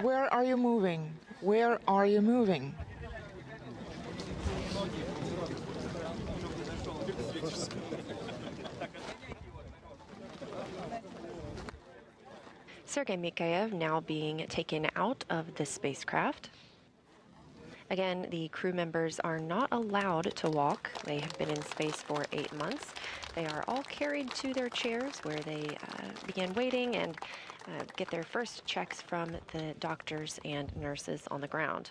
Where are you moving? Where are you moving? Sergei Mikaev now being taken out of the spacecraft. Again, the crew members are not allowed to walk. They have been in space for 8 months. They are all carried to their chairs where they begin waiting and get their first checks from the doctors and nurses on the ground.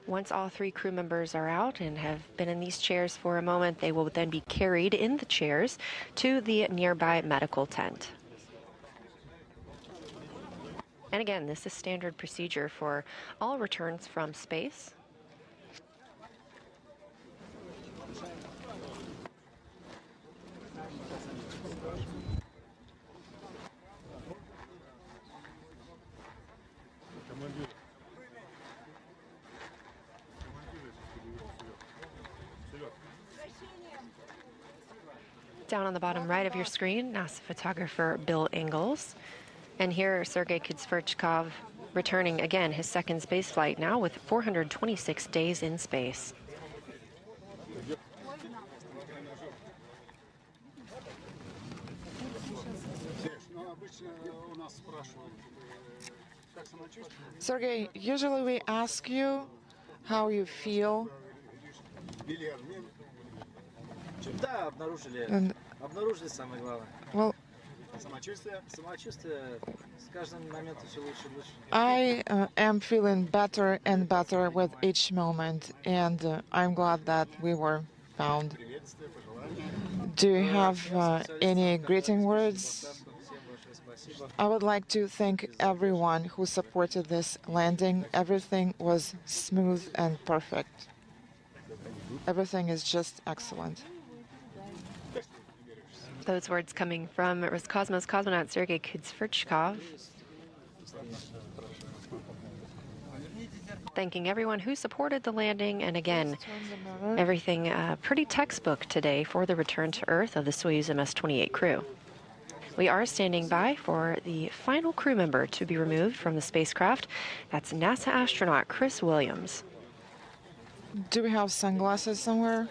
Once all 3 crew members are out and have been in these chairs for a moment, they will then be carried in the chairs to the nearby medical tent. And again, this is standard procedure for all returns from space. Down on the bottom right of your screen, NASA photographer Bill Ingalls. And here, Sergey Kud-Sverchkov returning again his 2nd space flight now with 426 days in space. Sergey, usually we ask you how you feel. And, well, I am feeling better and better with each moment, and I'm glad that we were found. Do you have any greeting words? I would like to thank everyone who supported this landing. Everything was smooth and perfect. Everything is just excellent. Those words coming from Roscosmos cosmonaut Sergey Kud-Sverchkov. thanking everyone who supported the landing. And again, everything pretty textbook today for the return to Earth of the Soyuz MS-28 crew. We are standing by for the final crew member to be removed from the spacecraft. That's NASA astronaut Chris Williams. Do we have sunglasses somewhere?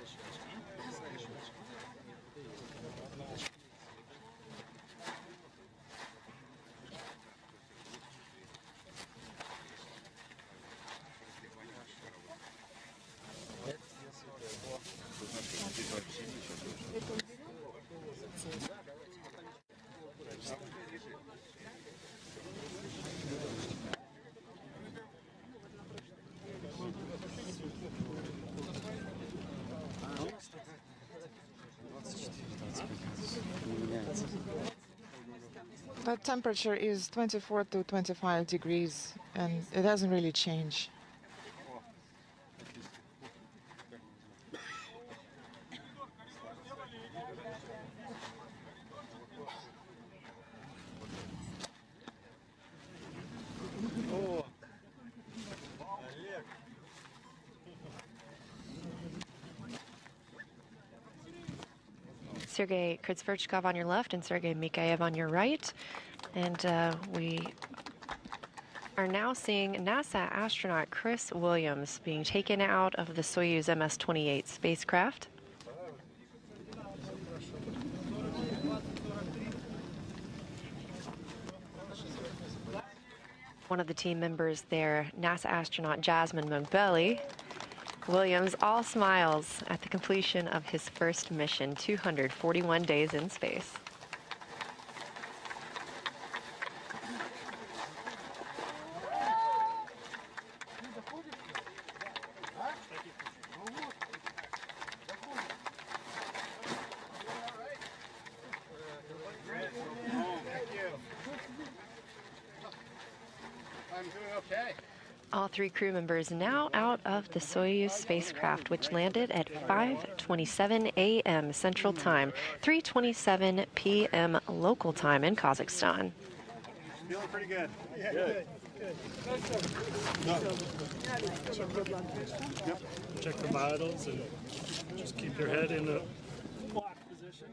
The temperature is 24 to 25 degrees, and it doesn't really change. Sergey Kud-Sverchkov on your left and Sergei Mikaev on your right. And we are now seeing NASA astronaut Chris Williams being taken out of the Soyuz MS-28 spacecraft. One of the team members there, NASA astronaut Jasmine Mogbelli. Williams all smiles at the completion of his first mission, 241 days in space. All three crew members now out of the Soyuz spacecraft, which landed at 5:27 a.m. Central Time, 3:27 p.m. local time in Kazakhstan. Feeling pretty good. Yeah, good. Yep. Check the vitals and just keep your head in a locked position.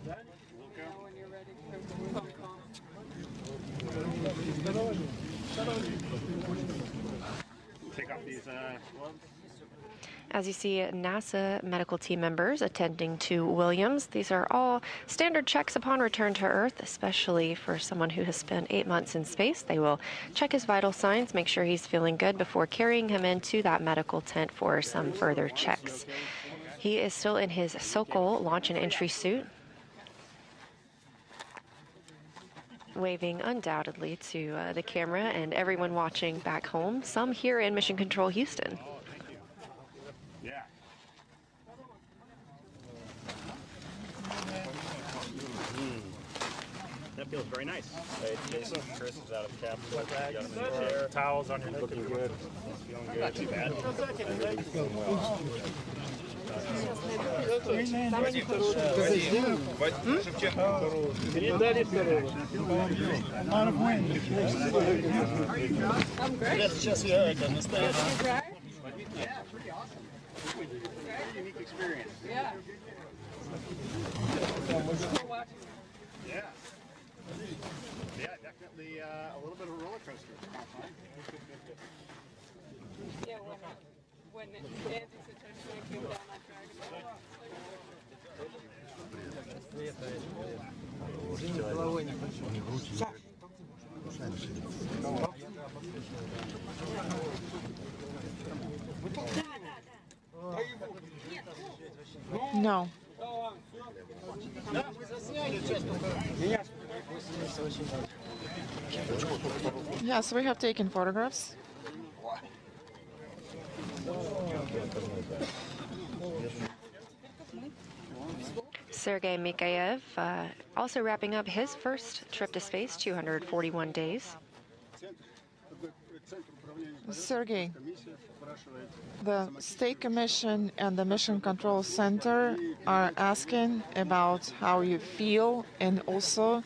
When you're ready take off these gloves. As you see, NASA medical team members attending to Williams. These are all standard checks upon return to Earth, especially for someone who has spent 8 months in space. They will check his vital signs, make sure he's feeling good before carrying him into that medical tent for some further checks. He is still in his Sokol launch and entry suit, waving undoubtedly to the camera and everyone watching back home, some here in Mission Control Houston. Yeah. That feels very nice. Hey, Jason, Chris is out of the cabin. You got him in the chair. Towels on your neck. Looking good. Feeling good. Not too bad. Everything's going well. I'm great. Yeah, pretty awesome. Very unique experience. Yeah. Yeah. Yeah, definitely a little bit of a roller coaster. Yeah, when Andy's attention came down on Karaganda. No. Yes, we have taken photographs. Sergei Mikaev also wrapping up his first trip to space, 241 days. Sergey, the State Commission and the Mission Control Center are asking about how you feel, and also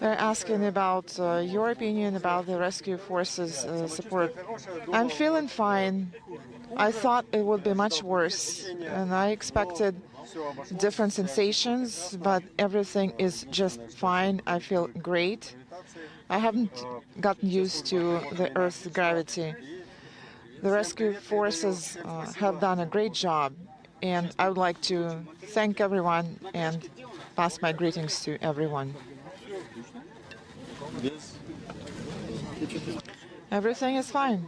they're asking about your opinion about the rescue forces support. I'm feeling fine. I thought it would be much worse, and I expected different sensations, but everything is just fine. I feel great. I haven't gotten used to the Earth's gravity. The rescue forces have done a great job, and I would like to thank everyone and pass my greetings to everyone. Everything is fine.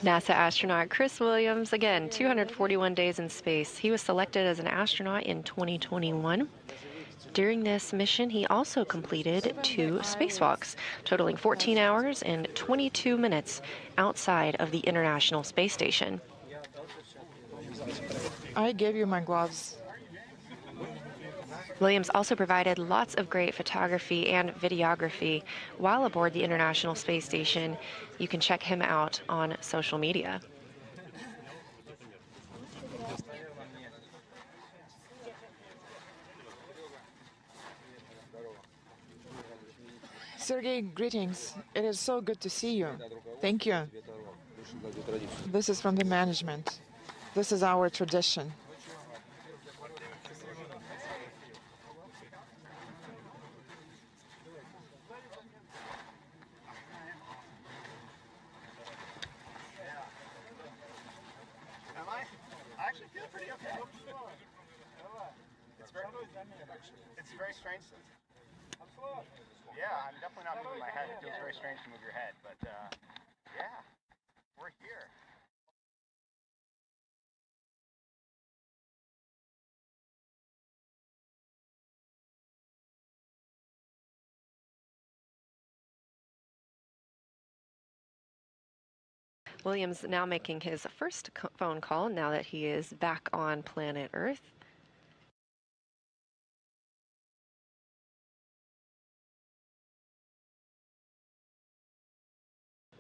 NASA astronaut Chris Williams, again, 241 days in space. He was selected as an astronaut in 2021. During this mission, he also completed 2 spacewalks, totaling 14 hours and 22 minutes outside of the International Space Station. I gave you my gloves. Williams also provided lots of great photography and videography while aboard the International Space Station. You can check him out on social media. Sergey, greetings. It is so good to see you. Thank you. This is from the management. This is our tradition. I actually feel pretty okay. It's very strange. Yeah, I'm definitely not moving my head. It feels very strange to move your head, but yeah, we're here. Williams now making his first phone call now that he is back on planet Earth.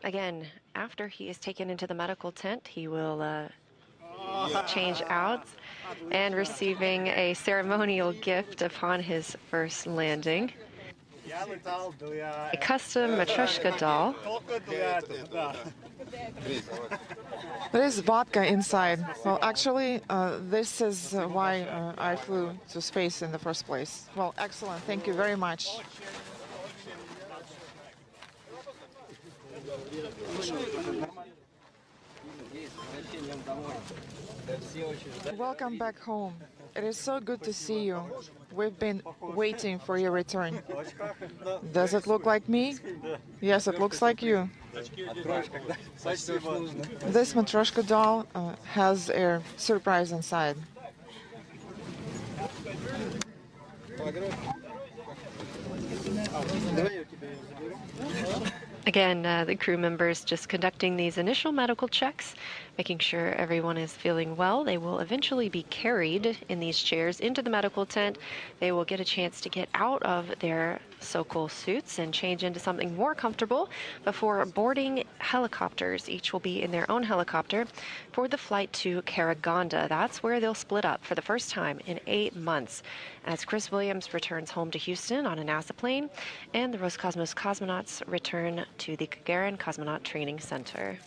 Again, after he is taken into the medical tent, he will change out and receiving a ceremonial gift upon his first landing. A custom Matryoshka doll. There is vodka inside. Well, actually, this is why I flew to space in the first place. Well, excellent. Thank you very much. Welcome back home. It is so good to see you. We've been waiting for your return. Does it look like me? Yes, it looks like you. This Matryoshka doll has a surprise inside. Again, the crew members just conducting these initial medical checks, making sure everyone is feeling well. They will eventually be carried in these chairs into the medical tent. They will get a chance to get out of their Sokol suits and change into something more comfortable before boarding helicopters. Each will be in their own helicopter for the flight to Karaganda. That's where they'll split up for the first time in 8 months as Chris Williams returns home to Houston on a NASA plane and the Roscosmos cosmonauts return to the Gagarin Cosmonaut Training Center.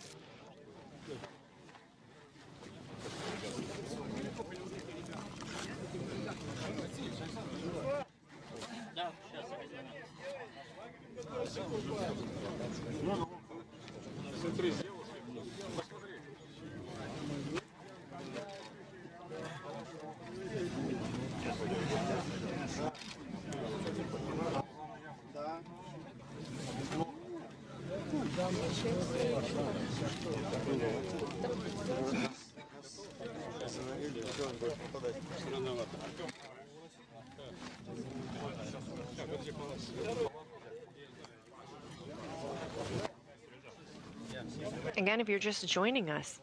Again, if you're just joining us,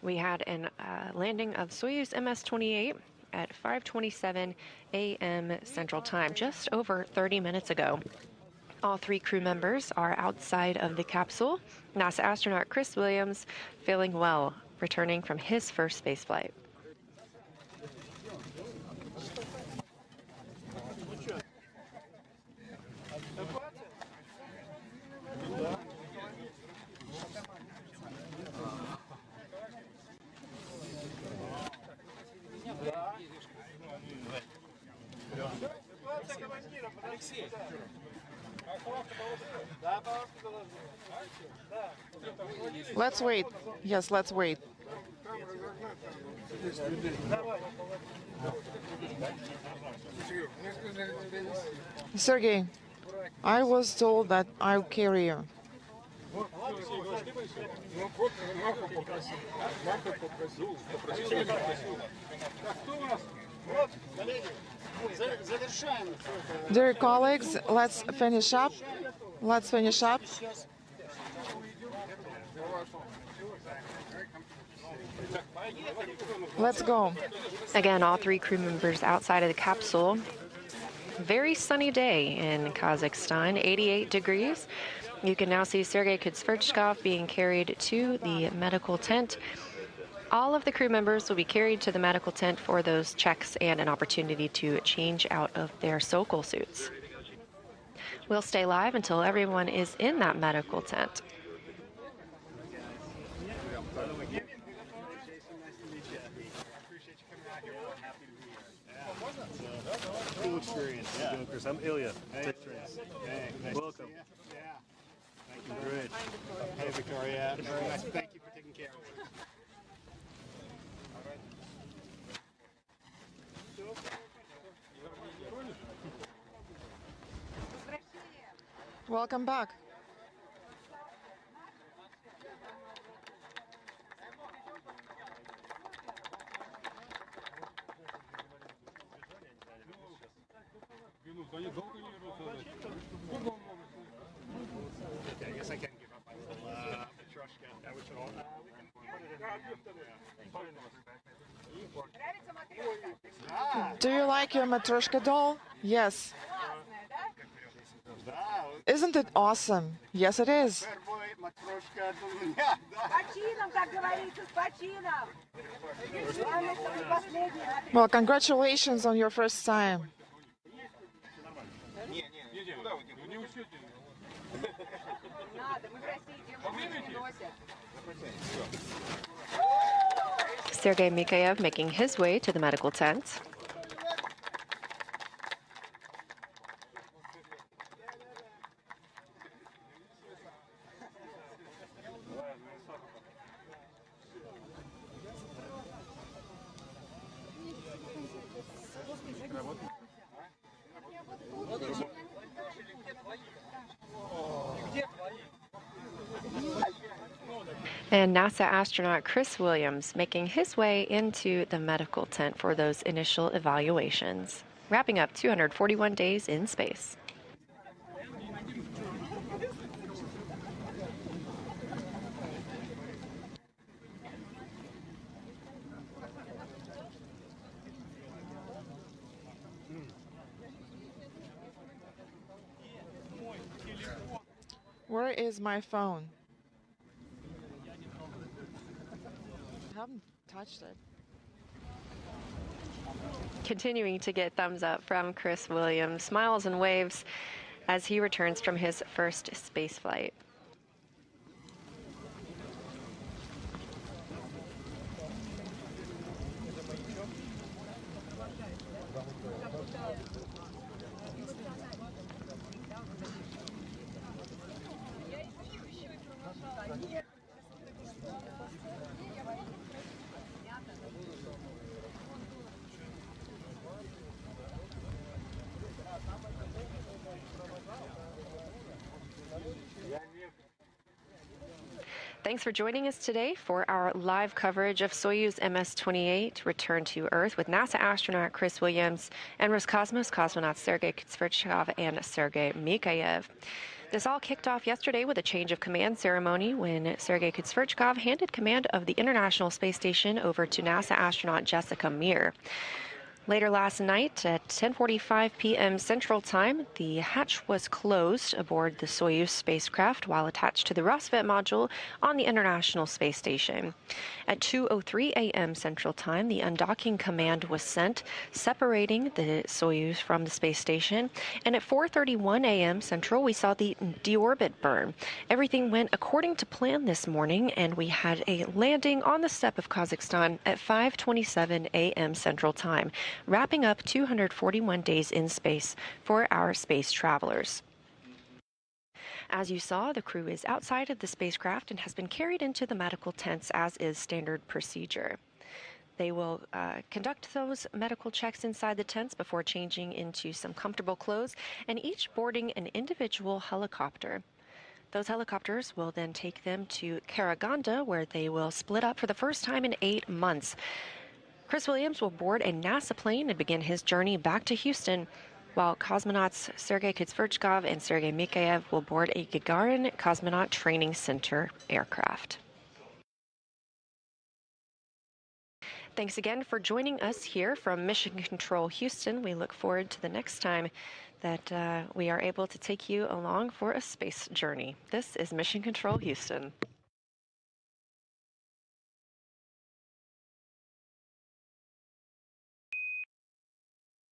we had a landing of Soyuz MS-28 at 5:27 a.m. Central Time, just over 30 minutes ago. All three crew members are outside of the capsule. NASA astronaut Chris Williams feeling well, returning from his first space flight. Let's wait. Yes, let's wait. Sergey, I was told that I'll carry you. Dear colleagues, let's finish up. Let's finish up. Let's go. Again, all three crew members outside of the capsule. Very sunny day in Kazakhstan, 88 degrees. You can now see Sergey Kud-Sverchkov being carried to the medical tent. All of the crew members will be carried to the medical tent for those checks and an opportunity to change out of their Sokol suits. We'll stay live until everyone is in that medical tent. Cool experience. Yeah. Chris. I'm Ilya. Hey. Welcome. Yeah. Thank you. Great. Hey, Victoria. Very nice. Thank you for taking care of it. Welcome back. Okay, I guess I can give up my little Matryoshka. Which one? We can put it in. Do you like your Matryoshka doll? Yes. Isn't it awesome? Yes, it is. Well, congratulations on your first time. Sergei Mikaev making his way to the medical tent. And NASA astronaut Chris Williams making his way into the medical tent for those initial evaluations, wrapping up 241 days in space. Where is my phone? I haven't touched it. Continuing to get thumbs up from Chris Williams, smiles and waves as he returns from his first space flight. Thanks for joining us today for our live coverage of Soyuz MS-28 return to Earth with NASA astronaut Chris Williams and Roscosmos cosmonauts Sergey Kud-Sverchkov and Sergei Mikaev. This all kicked off yesterday with a change of command ceremony when Sergey Kud-Sverchkov handed command of the International Space Station over to NASA astronaut Jessica Meir. Later last night at 10:45 p.m. Central Time, the hatch was closed aboard the Soyuz spacecraft while attached to the Rosvet module on the International Space Station. At 2:03 a.m. Central Time, the undocking command was sent, separating the Soyuz from the space station. And at 4:31 a.m. Central, we saw the deorbit burn. Everything went according to plan this morning, and we had a landing on the steppe of Kazakhstan at 5:27 a.m. Central Time, wrapping up 241 days in space for our space travelers. As you saw, the crew is outside of the spacecraft and has been carried into the medical tents, as is standard procedure. They will conduct those medical checks inside the tents before changing into some comfortable clothes, and each boarding an individual helicopter. Those helicopters will then take them to Karaganda, where they will split up for the first time in 8 months. Chris Williams will board a NASA plane and begin his journey back to Houston, while cosmonauts Sergey Kud-Sverchkov and Sergei Mikaev will board a Gagarin Cosmonaut Training Center aircraft. Thanks again for joining us here from Mission Control Houston. We look forward to the next time that we are able to take you along for a space journey. This is Mission Control Houston.